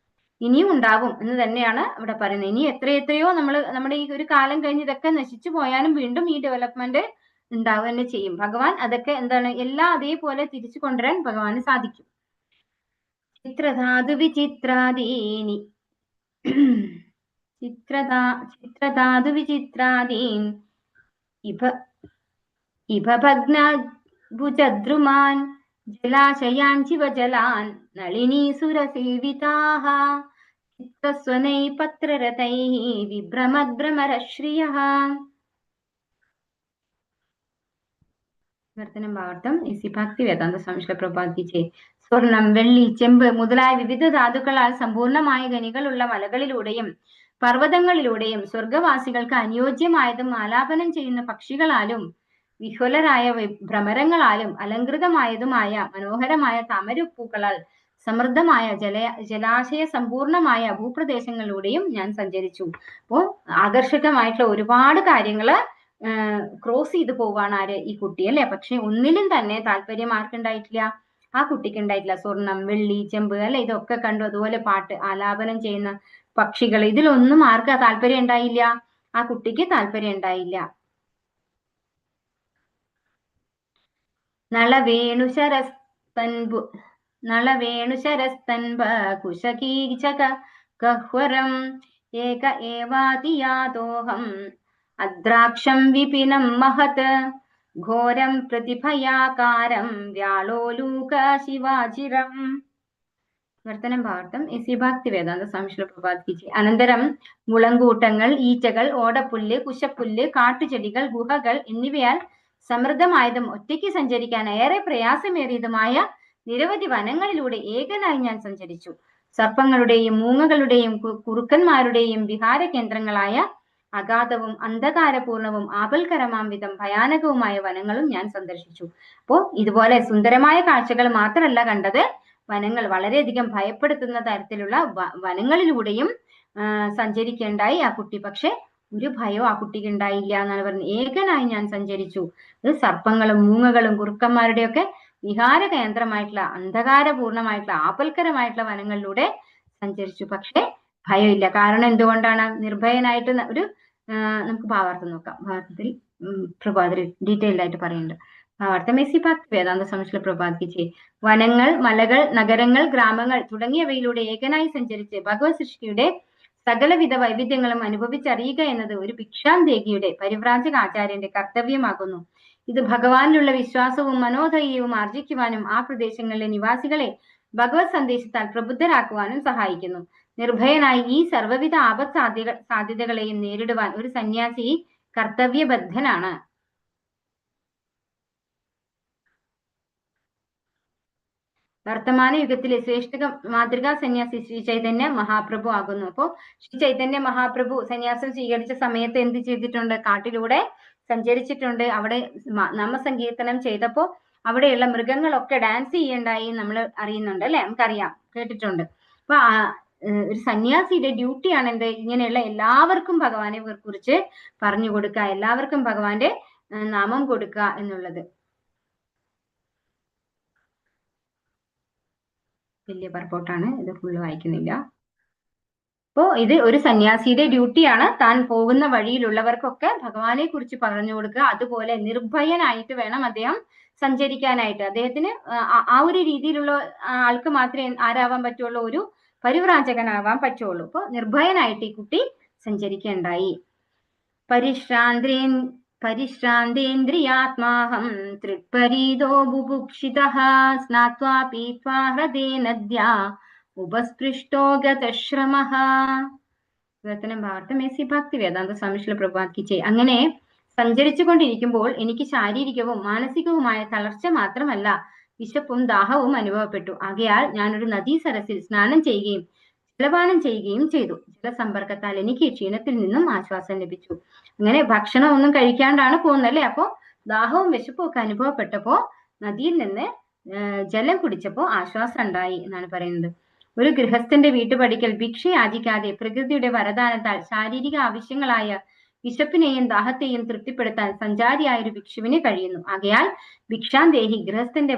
ഇനിയും ഉണ്ടാവും എന്ന് തന്നെയാണ് ഇവിടെ പറയുന്നത്. ഇനി എത്രയോ നമ്മുടെ ഈ ഒരു കാലം കഴിഞ്ഞ് ഇതൊക്കെ നശിച്ചു പോയാലും വീണ്ടും ഈ ഡെവലപ്മെന്റ് ഉണ്ടാവുക തന്നെ ചെയ്യും. ഭഗവാൻ അതൊക്കെ എന്താണ് എല്ലാം അതേപോലെ തിരിച്ചു കൊണ്ടുവരാൻ ഭഗവാന് സാധിക്കും. ചിത്രധാതു വിചിത്രാദീനി ചിത്രധാതു വിചിത്രാദീൻ ഇഭ ഭഗ്നഭുജദ്രുമാൻ ജലാശയാൻ ശിവജലാൻ നളിനീസുരസേവിതാഃ ചിത്തസ്വനൈ പത്രരഥൈഃ വിഭ്രമദ്ഭ്രമരശ്രിയഃ. ഭാവാർത്ഥം ഇസി ഭക്തി വേദാന്ത സംശ്ല പ്രഭാതിച്ച് സ്വർണം, വെള്ളി, ചെമ്പ് മുതലായ വിവിധ ധാതുക്കളാൽ സമ്പൂർണമായ ഖനികളുള്ള മലകളിലൂടെയും പർവ്വതങ്ങളിലൂടെയും സ്വർഗവാസികൾക്ക് അനുയോജ്യമായതും ആലാപനം ചെയ്യുന്ന പക്ഷികളാലും വിഹുലരായ ഭ്രമരങ്ങളാലും അലങ്കൃതമായതുമായ മനോഹരമായ താമരപ്പൂക്കളാൽ സമൃദ്ധമായ ജലാശയ സമ്പൂർണമായ ഭൂപ്രദേശങ്ങളിലൂടെയും ഞാൻ സഞ്ചരിച്ചു. അപ്പോ ആകർഷകമായിട്ടുള്ള ഒരുപാട് കാര്യങ്ങള് ക്രോസ് ചെയ്ത് പോവാണ് ആര്, ഈ കുട്ടി അല്ലെ. പക്ഷെ ഒന്നിലും തന്നെ താല്പര്യം ആർക്കുണ്ടായിട്ടില്ല, ആ കുട്ടിക്ക് ഉണ്ടായിട്ടില്ല. സ്വർണം, വെള്ളി, ചെമ്പ് അല്ലെ, ഇതൊക്കെ കണ്ടു. അതുപോലെ പാട്ട് ആലാപനം ചെയ്യുന്ന പക്ഷികൾ, ഇതിലൊന്നും ആർക്കാ താല്പര്യം ഉണ്ടായില്ല? ആ കുട്ടിക്ക് താല്പര്യം ഉണ്ടായില്ല. നളവേണുശരസ്തൻകുശകീചകഹ്വരം ഏക ഏവാതിയാതോഹം അദ്രാക്ഷം വിപിനം മഹത് ഘോരം പ്രതിഭയാകാരം വ്യാളോലൂക ശിവാചിരം. വർത്തനം ഭാഗം എസി ഭക്തി വേദാന്ത സ്വാമി പ്രഭാതിക്ക്. അനന്തരം മുളങ്കൂട്ടങ്ങൾ, ഈച്ചകൾ, ഓടപ്പുല്ല്, കുശപ്പുല്ല്, കാട്ടുചെടികൾ, ഗുഹകൾ എന്നിവയാൽ സമൃദ്ധമായതും ഒറ്റയ്ക്ക് സഞ്ചരിക്കാൻ ഏറെ പ്രയാസമേറിയതുമായ നിരവധി വനങ്ങളിലൂടെ ഏകനായി ഞാൻ സഞ്ചരിച്ചു. സർപ്പങ്ങളുടെയും മൂങ്ങകളുടെയും കുറുക്കന്മാരുടെയും വിഹാര കേന്ദ്രങ്ങളായ അഗാധവും അന്ധകാരപൂർണവും ആപൽക്കരമാം വിധം ഭയാനകവുമായ വനങ്ങളും ഞാൻ സന്ദർശിച്ചു. അപ്പോ ഇതുപോലെ സുന്ദരമായ കാഴ്ചകൾ മാത്രമല്ല കണ്ടത്, വനങ്ങൾ വളരെയധികം ഭയപ്പെടുത്തുന്ന തരത്തിലുള്ള വനങ്ങളിലൂടെയും സഞ്ചരിക്കേണ്ടായി ആ കുട്ടി. പക്ഷെ ഒരു ഭയവും ആ കുട്ടിക്ക് ഉണ്ടായില്ല എന്നാണ് പറഞ്ഞത്. ഏകനായി ഞാൻ സഞ്ചരിച്ചു. ഇത് സർപ്പങ്ങളും മൂങ്ങകളും കുറുക്കന്മാരുടെയൊക്കെ വിഹാര കേന്ദ്രമായിട്ടുള്ള അന്ധകാരപൂർണമായിട്ടുള്ള ആപൽക്കരമായിട്ടുള്ള വനങ്ങളിലൂടെ സഞ്ചരിച്ചു. പക്ഷെ ഭയമില്ല. കാരണം എന്തുകൊണ്ടാണ്? നിർഭയനായിട്ട് ഒരു നമുക്ക് ഭാവാർത്ഥം നോക്കാം. ഭാവാർത്ഥത്തിൽ പ്രഭാതത്തിൽ ഡീറ്റെയിൽഡ് ആയിട്ട് പറയുന്നുണ്ട്. ഭാവാർത്ഥം എസി ഭക്തി വേദാന്ത സ്വാമി പ്രഭാതിക്ക്. വനങ്ങൾ, മലകൾ, നഗരങ്ങൾ, ഗ്രാമങ്ങൾ തുടങ്ങിയവയിലൂടെ ഏകനായി സഞ്ചരിച്ച് ഭഗവത് സൃഷ്ടിയുടെ സകലവിധ വൈവിധ്യങ്ങളും അനുഭവിച്ചറിയുക എന്നത് ഒരു ഭിക്ഷാന്തേഹിയുടെ പരിവ്രാജക ആചാര്യന്റെ കർത്തവ്യമാകുന്നു. ഇത് ഭഗവാനിലുള്ള വിശ്വാസവും മനോധൈര്യവും ആർജിക്കുവാനും ആ പ്രദേശങ്ങളിലെ നിവാസികളെ ഭഗവത് സന്ദേശത്താൽ പ്രബുദ്ധരാക്കുവാനും സഹായിക്കുന്നു. നിർഭയനായി ഈ സർവ്വവിധ ആപത് സാധ്യതകളെയും നേരിടുവാൻ ഒരു സന്യാസി കർത്തവ്യബദ്ധനാണ്. വർത്തമാന യുഗത്തിലെ ശ്രേഷ്ഠ മാതൃകാ സന്യാസി ശ്രീ ചൈതന്യ മഹാപ്രഭു ആകുന്നു. അപ്പോ ശ്രീ ചൈതന്യ മഹാപ്രഭു സന്യാസം സ്വീകരിച്ച സമയത്ത് എന്ത് ചെയ്തിട്ടുണ്ട്? കാട്ടിലൂടെ സഞ്ചരിച്ചിട്ടുണ്ട്. അവിടെ നാമസങ്കീർത്തനം ചെയ്തപ്പോ അവിടെയുള്ള മൃഗങ്ങളൊക്കെ ഡാൻസ് ചെയ്യണ്ടായി നമ്മൾ അറിയുന്നുണ്ട് അല്ലെ, നമുക്കറിയാം, കേട്ടിട്ടുണ്ട്. അപ്പൊ ഒരു സന്യാസിയുടെ ഡ്യൂട്ടിയാണ് എന്ത്? ഇങ്ങനെയുള്ള എല്ലാവർക്കും ഭഗവാനെ കുറിച്ച് പറഞ്ഞു കൊടുക്കുക, എല്ലാവർക്കും ഭഗവാന്റെ നാമം കൊടുക്കുക എന്നുള്ളത്. വലിയ പർപ്പോട്ടാണ്, ഇത് ഫുള്ള് വായിക്കുന്നില്ല. അപ്പോ ഇത് ഒരു സന്യാസിയുടെ ഡ്യൂട്ടിയാണ്. താൻ പോകുന്ന വഴിയിലുള്ളവർക്കൊക്കെ ഭഗവാനെ കുറിച്ച് പറഞ്ഞു കൊടുക്കുക. അതുപോലെ നിർഭയനായിട്ട് വേണം അദ്ദേഹം സഞ്ചരിക്കാനായിട്ട്. അദ്ദേഹത്തിന് ആ ഒരു രീതിയിലുള്ള ആൾക്ക് മാത്രമേ ആരാവാൻ പറ്റുള്ളൂ? ഒരു പരിവ്രാജകനാവാൻ പറ്റുള്ളൂ. അപ്പൊ നിർഭയനായിട്ട് ഈ കുട്ടി സഞ്ചരിക്കേണ്ടായി. പരിശ്രാന്തേന്ദ്രിയാത്മാഹം തൃപ്പരീതോ ബുഭുക്ഷിതഃ സ്നാത്വാ പീത്വാ ഹൃദേ നദ്യാ ഉപസ്പൃഷ്ടോ ഗതശ്രമഃ. വർത്തനം ഭാഗം എസി ഭക്തി വേദാന്ത സ്വാമി പ്രഭാതിക്ക്. അങ്ങനെ സഞ്ചരിച്ചു കൊണ്ടിരിക്കുമ്പോൾ എനിക്ക് ശാരീരികവും മാനസികവുമായ തളർച്ച മാത്രമല്ല, വിശപ്പും ദാഹവും അനുഭവപ്പെട്ടു. ആകയാൽ ഞാനൊരു നദീസരസിൽ സ്നാനം ചെയ്യുകയും ജലപാനം ചെയ്യുകയും ചെയ്തു. ജലസമ്പർക്കത്താൽ എനിക്ക് ക്ഷീണത്തിൽ നിന്നും ആശ്വാസം ലഭിച്ചു. അങ്ങനെ ഭക്ഷണം ഒന്നും കഴിക്കാണ്ടാണ് പോകുന്നത് അല്ലെ. അപ്പോ ദാഹവും വിശപ്പും ഒക്കെ അനുഭവപ്പെട്ടപ്പോ നദിയിൽ നിന്ന് ജലം കുടിച്ചപ്പോ ആശ്വാസം ഉണ്ടായി എന്നാണ് പറയുന്നത്. ഒരു ഗൃഹസ്ഥന്റെ വീട്ടുപടിക്കൽ ഭിക്ഷ യാചിക്കാതെ പ്രകൃതിയുടെ വരദാനത്താൽ ശാരീരിക ആവശ്യങ്ങളായ വിശപ്പിനെയും ദാഹത്തെയും തൃപ്തിപ്പെടുത്താൻ സഞ്ചാരിയായ ഒരു ഭിക്ഷുവിന് കഴിയുന്നു. ആകയാൽ ഭിക്ഷാന്തേഹി ഗൃഹസ്ഥന്റെ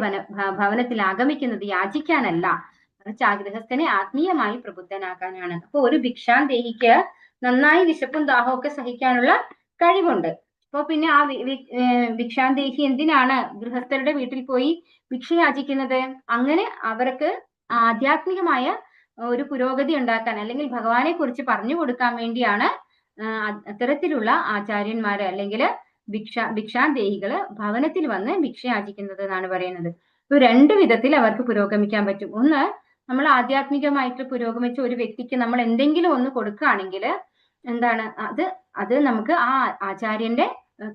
ഭവനത്തിൽ ആഗമിക്കുന്നത് യാചിക്കാനല്ല, മറിച്ച് ആ ഗൃഹസ്ഥനെ ആത്മീയമായി പ്രബുദ്ധനാക്കാനാണ്. അപ്പൊ ഒരു ഭിക്ഷാന്തേഹിക്ക് നന്നായി വിശപ്പും ദാഹവും ഒക്കെ സഹിക്കാനുള്ള കഴിവുണ്ട്. അപ്പൊ പിന്നെ ആ ഭിക്ഷാന്തേഹി എന്തിനാണ് ഗൃഹസ്ഥരുടെ വീട്ടിൽ പോയി ഭിക്ഷ യാചിക്കുന്നത്? അങ്ങനെ അവർക്ക് ആധ്യാത്മികമായ ഒരു പുരോഗതി ഉണ്ടാക്കാൻ അല്ലെങ്കിൽ ഭഗവാനെ കുറിച്ച് പറഞ്ഞു കൊടുക്കാൻ വേണ്ടിയാണ് അത്തരത്തിലുള്ള ആചാര്യന്മാര് അല്ലെങ്കിൽ ഭിക്ഷാന്തേഹികള് ഭവനത്തിൽ വന്ന് ഭിക്ഷ യാചിക്കുന്നത് എന്നാണ് പറയുന്നത്. ഇപ്പൊ രണ്ടു വിധത്തിൽ അവർക്ക് പുരോഗമിക്കാൻ പറ്റും. ഒന്ന്, നമ്മൾ ആധ്യാത്മികമായിട്ട് പുരോഗമിച്ച ഒരു വ്യക്തിക്ക് നമ്മൾ എന്തെങ്കിലും ഒന്ന് കൊടുക്കുകയാണെങ്കിൽ എന്താണ് അത് നമുക്ക് ആ ആചാര്യന്റെ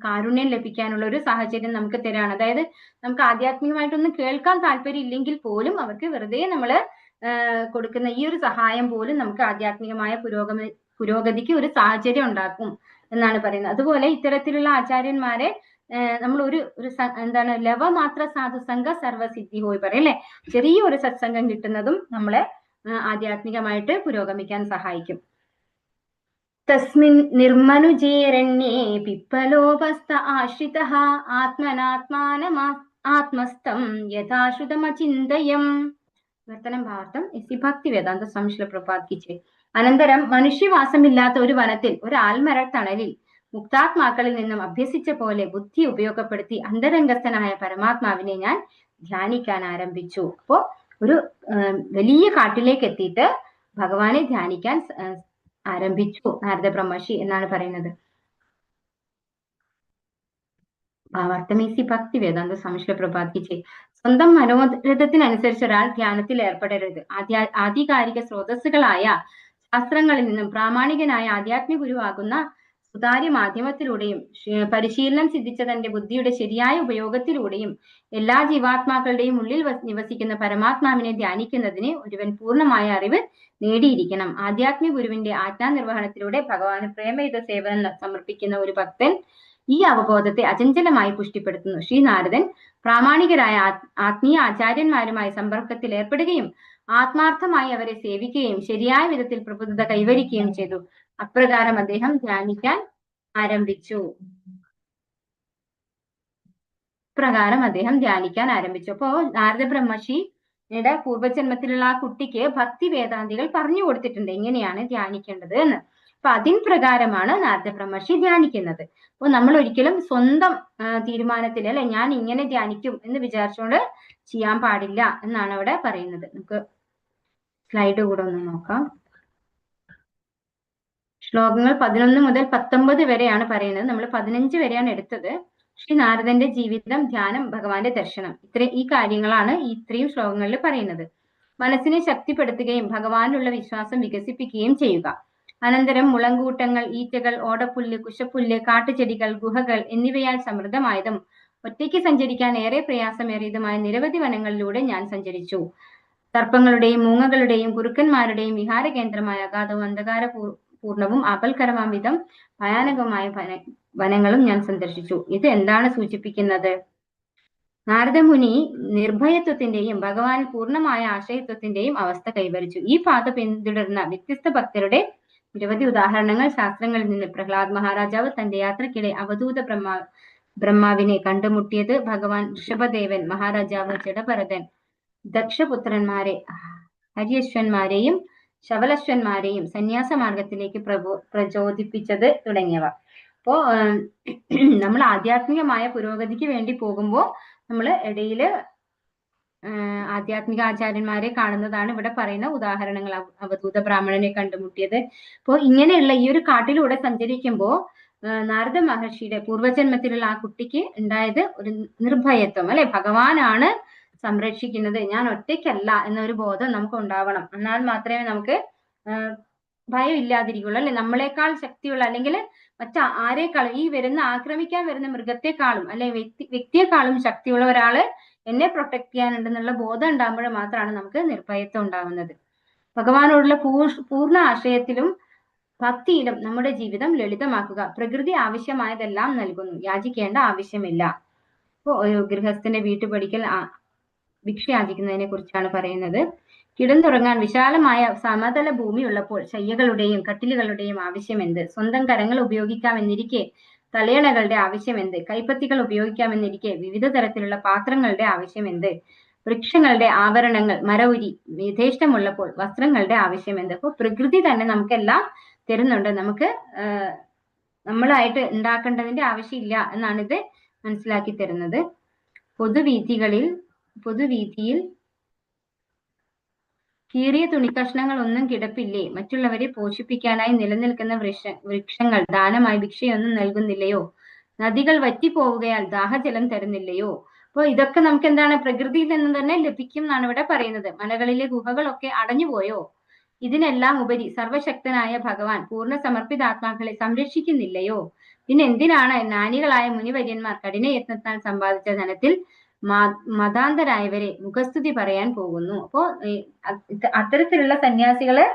കാരുണ്യം ലഭിക്കാനുള്ള ഒരു സാഹചര്യം നമുക്ക് തരാണ്. അതായത് നമുക്ക് ആധ്യാത്മികമായിട്ടൊന്നും കേൾക്കാൻ താല്പര്യം ഇല്ലെങ്കിൽ പോലും അവർക്ക് വെറുതെ നമ്മൾ കൊടുക്കുന്ന ഈ ഒരു സഹായം പോലും നമുക്ക് ആധ്യാത്മികമായ പുരോഗതിക്ക് ഒരു സാഹചര്യം ഉണ്ടാക്കും എന്നാണ് പറയുന്നത്. അതുപോലെ ഇത്തരത്തിലുള്ള ആചാര്യന്മാരെ നമ്മൾ ഒരു എന്താണ് ലവമാത്ര സാധുസംഘ സർവസിദ്ധി ഹോയി പറയും അല്ലെ. ചെറിയൊരു സത്സംഗം കിട്ടുന്നതും നമ്മളെ ആധ്യാത്മികമായിട്ട് പുരോഗമിക്കാൻ സഹായിക്കും. തസ്മിൻ നിർമനുജേരണ്യേ പിപ്പലോപസ്ഥ ആശ്രിതഃ ആത്മനാത്മാനമാ ആത്മസ്ഥം യഥാശ്രുതമചിന്തയം. വിവർത്തനം ഭാവാർത്ഥം ഇസി ഭക്തി വേദാന്ത സംശ്ല പ്രപാദിച്ചേ. അനന്തരം മനുഷ്യവാസമില്ലാത്ത ഒരു വനത്തിൽ ഒരു ആൽമരത്തണലിൽ മുക്താത്മാക്കളിൽ നിന്നും അഭ്യസിച്ച പോലെ ബുദ്ധി ഉപയോഗപ്പെടുത്തി അന്തരംഗസ്ഥനായ പരമാത്മാവിനെ ഞാൻ ധ്യാനിക്കാൻ ആരംഭിച്ചു. അപ്പോ ഒരു വലിയ കാട്ടിലേക്ക് എത്തിയിട്ട് ഭഗവാനെ ധ്യാനിക്കാൻ ആരംഭിച്ചു നാരദ ബ്രഹ്മർഷി എന്നാണ് പറയുന്നത്. ഭാവാർത്ഥമേസി ഭക്തി വേദാന്ത സംശ്ല പ്രപാദിച്ചേ. സ്വന്തം മനോരഥത്തിനനുസരിച്ച് ഒരാൾ ധ്യാനത്തിൽ ഏർപ്പെടരുത്. ആധികാരിക സ്രോതസ്സുകളായ ശാസ്ത്രങ്ങളിൽ നിന്നും പ്രാമാണികനായ ആധ്യാത്മിക ഗുരുവാകുന്ന സുതാര്യ മാധ്യമത്തിലൂടെയും പരിശീലനം സിദ്ധിച്ച തന്റെ ബുദ്ധിയുടെ ശരിയായ ഉപയോഗത്തിലൂടെയും എല്ലാ ജീവാത്മാക്കളുടെയും ഉള്ളിൽ നിവസിക്കുന്ന പരമാത്മാവിനെ ധ്യാനിക്കുന്നതിന് ഒരുവൻ പൂർണ്ണമായ അറിവ് നേടിയിരിക്കണം. ആധ്യാത്മിക ഗുരുവിന്റെ ആജ്ഞാനിർവഹണത്തിലൂടെ ഭഗവാന് പ്രേമയുത സേവനം സമർപ്പിക്കുന്ന ഒരു ഭക്തൻ ഈ അവബോധത്തെ അചഞ്ചലമായി പുഷ്ടിപ്പെടുത്തുന്നു. ശ്രീനാരദൻ പ്രാമാണികരായ ആത്മീയ ആചാര്യന്മാരുമായി സമ്പർക്കത്തിൽ ഏർപ്പെടുകയും ആത്മാർത്ഥമായി അവരെ സേവിക്കുകയും ശരിയായ വിധത്തിൽ പ്രബുദ്ധത കൈവരിക്കുകയും ചെയ്തു. അപ്രകാരം അദ്ദേഹം ധ്യാനിക്കാൻ ആരംഭിച്ചു. അപ്പോ നാരദ ബ്രഹ്മർഷിയുടെ പൂർവ്വജന്മത്തിലുള്ള ആ കുട്ടിക്ക് ഭക്തി വേദാന്തികൾ പറഞ്ഞു കൊടുത്തിട്ടുണ്ട് എങ്ങനെയാണ് ധ്യാനിക്കേണ്ടത് എന്ന്. അപ്പൊ അതിൻ പ്രകാരമാണ് നാരദ ബ്രഹ്മർഷി ധ്യാനിക്കുന്നത്. അപ്പൊ നമ്മൾ ഒരിക്കലും സ്വന്തം തീരുമാനത്തിൽ അല്ലെ ഞാൻ ഇങ്ങനെ ധ്യാനിക്കും എന്ന് വിചാരിച്ചുകൊണ്ട് ചെയ്യാൻ പാടില്ല എന്നാണ് അവിടെ പറയുന്നത്. നമുക്ക് സ്ലൈഡ് കൂടെ ഒന്ന് നോക്കാം. ശ്ലോകങ്ങൾ 11 മുതൽ 19 വരെയാണ് പറയുന്നത്. നമ്മൾ 15 വരെയാണ് എടുത്തത്. ശ്രീ നാരദന്റെ ജീവിതം, ധ്യാനം, ഭഗവാന്റെ ദർശനം, ഈ കാര്യങ്ങളാണ് ഇത്രയും ശ്ലോകങ്ങളിൽ പറയുന്നത്. മനസ്സിനെ ശക്തിപ്പെടുത്തുകയും ഭഗവാനിലുള്ള വിശ്വാസം വികസിപ്പിക്കുകയും ചെയ്യുക. അനന്തരം മുളങ്കൂട്ടങ്ങൾ, ഈറ്റകൾ, ഓടപ്പുല്ല്, കുശപ്പുല്ല്, കാട്ടുചെടികൾ, ഗുഹകൾ എന്നിവയാൽ സമൃദ്ധമായതും ഒറ്റയ്ക്ക് സഞ്ചരിക്കാൻ ഏറെ പ്രയാസമേറിയതുമായ നിരവധി വനങ്ങളിലൂടെ ഞാൻ സഞ്ചരിച്ചു. സർപ്പങ്ങളുടെയും മൂങ്ങകളുടെയും കുറുക്കന്മാരുടെയും വിഹാര കേന്ദ്രമായ അഗാധവും അന്ധകാര പൂർണ്ണവും ആപൽക്കരമാം വിധം ഭയാനകമായ വനങ്ങളും ഞാൻ സന്ദർശിച്ചു. ഇത് എന്താണ് സൂചിപ്പിക്കുന്നത്? നാരദമുനി നിർഭയത്വത്തിന്റെയും ഭഗവാൻ പൂർണ്ണമായ ആശ്രയത്വത്തിന്റെയും അവസ്ഥ കൈവരിച്ചു. ഈ പാത പിന്തുടർന്ന വ്യത്യസ്ത ഭക്തരുടെ നിരവധി ഉദാഹരണങ്ങൾ ശാസ്ത്രങ്ങളിൽ നിന്ന്. പ്രഹ്ലാദ് മഹാരാജാവ് തന്റെ യാത്രക്കിടെ അവധൂത ബ്രഹ്മാവിനെ കണ്ടുമുട്ടിയത്, ഭഗവാൻ ഋഷഭദേവൻ, മഹാരാജാവ് ജഡഭരതൻ ദക്ഷപുത്രന്മാരെ, ഹര്യശ്വന്മാരെയും ശവലശ്വന്മാരെയും സന്യാസ മാർഗത്തിലേക്ക് പ്രചോദിപ്പിച്ചത് തുടങ്ങിയവ. അപ്പോ നമ്മൾ ആധ്യാത്മികമായ പുരോഗതിക്ക് വേണ്ടി പോകുമ്പോൾ നമ്മൾ ഇടയില് ആധ്യാത്മിക ആചാര്യന്മാരെ കാണുന്നതാണ് ഇവിടെ പറയുന്ന ഉദാഹരണങ്ങൾ. അവധൂത ബ്രാഹ്മണനെ കണ്ടുമുട്ടിയത്. അപ്പോൾ ഇങ്ങനെയുള്ള ഈ ഒരു കാട്ടിലൂടെ സഞ്ചരിക്കുമ്പോൾ നാരദ മഹർഷിയുടെ പൂർവ്വജന്മത്തിലുള്ള ആ കുട്ടിക്ക് ഉണ്ടായത് ഒരു നിർഭയത്വം, അല്ലെ, ഭഗവാനാണ് സംരക്ഷിക്കുന്നത്, ഞാൻ ഒറ്റയ്ക്കല്ല എന്നൊരു ബോധം നമുക്ക് ഉണ്ടാവണം. എന്നാൽ മാത്രമേ നമുക്ക് ഭയം ഇല്ലാതിരിക്കുള്ളൂ, അല്ലെ. നമ്മളെക്കാൾ ശക്തിയുള്ള അല്ലെങ്കിൽ ആരെക്കാളും ഈ ആക്രമിക്കാൻ വരുന്ന മൃഗത്തെക്കാളും അല്ലെ വ്യക്തിയെക്കാളും ശക്തിയുള്ള ഒരാള് എന്നെ പ്രൊട്ടക്ട് ചെയ്യാനുണ്ടെന്നുള്ള ബോധം ഉണ്ടാകുമ്പോൾ മാത്രമാണ് നമുക്ക് നിർഭയത്വം ഉണ്ടാവുന്നത്. ഭഗവാനോടുള്ള പൂർണ്ണ ആശ്രയത്തിലും ഭക്തിയിലും നമ്മുടെ ജീവിതം ലളിതമാക്കുക. പ്രകൃതി ആവശ്യമായതെല്ലാം നൽകുന്നു, യാചിക്കേണ്ട ആവശ്യമില്ല. ഇപ്പോ ഗൃഹസ്ഥന്റെ വീട്ടുപടിക്കൽ ഭിക്ഷ യാചിക്കുന്നതിനെ കുറിച്ചാണ് പറയുന്നത്. കിടന്നുറങ്ങാൻ വിശാലമായ സമതല ഭൂമി ഉള്ളപ്പോൾ ശയ്യകളുടെയും കട്ടിലുകളുടെയും ആവശ്യമെന്ത്? സ്വന്തം കരങ്ങൾ ഉപയോഗിക്കാമെന്നിരിക്കെ തലയണകളുടെ ആവശ്യമെന്ത്? കൈപ്പത്തികൾ ഉപയോഗിക്കാമെന്നിരിക്കെ വിവിധ തരത്തിലുള്ള പാത്രങ്ങളുടെ ആവശ്യമെന്ത്? വൃക്ഷങ്ങളുടെ ആവരണങ്ങൾ, മരവുരി യഥേഷ്ടമുള്ളപ്പോൾ വസ്ത്രങ്ങളുടെ ആവശ്യമെന്ത്? അപ്പോൾ പ്രകൃതി തന്നെ നമുക്കെല്ലാം തരുന്നുണ്ട്. നമുക്ക് നമ്മളായിട്ട് ഉണ്ടാക്കേണ്ടതിന്റെ ആവശ്യമില്ല എന്നാണ് ഇത് മനസ്സിലാക്കി തരുന്നത്. പൊതുവീഥിയിൽ കീറിയ തുണിക്കഷ്ണങ്ങൾ ഒന്നും കിടപ്പില്ലേ? മറ്റുള്ളവരെ പോഷിപ്പിക്കാനായി നിലനിൽക്കുന്ന വൃക്ഷങ്ങൾ ദാനമായി ഭിക്ഷയൊന്നും നൽകുന്നില്ലയോ? നദികൾ വറ്റിപ്പോവുകയാൽ ദാഹജലം തരുന്നില്ലയോ? അപ്പോൾ ഇതൊക്കെ നമുക്ക് എന്താണ്? പ്രകൃതിയിൽ നിന്ന് തന്നെ ലഭിക്കും എന്നാണ് ഇവിടെ പറയുന്നത്. മലകളിലെ ഗുഹകളൊക്കെ അടഞ്ഞുപോയോ? ഇതിനെല്ലാം ഉപരി സർവശക്തനായ ഭഗവാൻ പൂർണ്ണ സമർപ്പിതാത്മാക്കളെ സംരക്ഷിക്കുന്നില്ലയോ? പിന്നെ എന്തിനാണ് ജ്ഞാനികളായ മുനിവര്യന്മാർ കഠിനയത്നത്താൽ സമ്പാദിച്ച ധനത്തിൽ മതാന്തരായവരെ മുഖസ്തുതി പറയാൻ പോകുന്നു? അപ്പോ അത്തരത്തിലുള്ള സന്യാസികളെ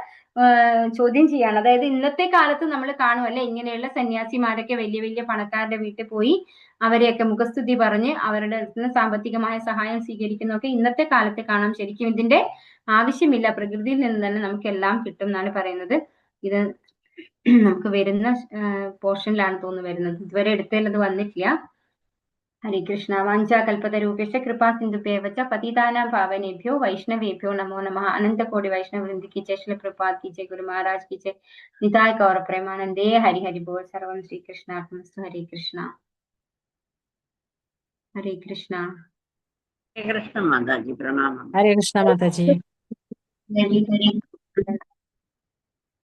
ചോദ്യം ചെയ്യാണ്. അതായത് ഇന്നത്തെ കാലത്ത് നമ്മൾ കാണും, അല്ലെ, ഇങ്ങനെയുള്ള സന്യാസിമാരൊക്കെ വലിയ വലിയ പണക്കാരുടെ വീട്ടിൽ പോയി അവരെയൊക്കെ മുഖസ്തുതി പറഞ്ഞ് അവരുടെ സാമ്പത്തികമായ സഹായം സ്വീകരിക്കുന്നതൊക്കെ ഇന്നത്തെ കാലത്ത് കാണാം. ശരിക്കും ഇതിന്റെ ആവശ്യമില്ല, പ്രകൃതിയിൽ നിന്ന് തന്നെ നമുക്ക് എല്ലാം കിട്ടും എന്നാണ് പറയുന്നത്. ഇത് നമുക്ക് വരുന്ന പോർഷനിലാണ് തോന്നുന്നു വരുന്നത്, ഇതുവരെ എടുത്തത് വന്നിട്ടില്ല. हरे कृष्णा वाञ्छा कल्पतरुभ्यश्च कृपा सिन्धुभ्येव च पतितानां पावनेभ्यो वैष्णवेभ्यो नमो नमः। अनंत कोटि वैष्णव वृंद की जय, श्रील प्रभुपाद की जय, गुरु महाराज की जय, निताय गौर प्रेमानंदे। हरि हरि बोल। सर्वं श्री कृष्णार्पणमस्तु। हरे कृष्णा हरे कृष्णा। हरे कृष्ण माता जी, प्रणाम। हरे कृष्ण माता जी। हरे हरे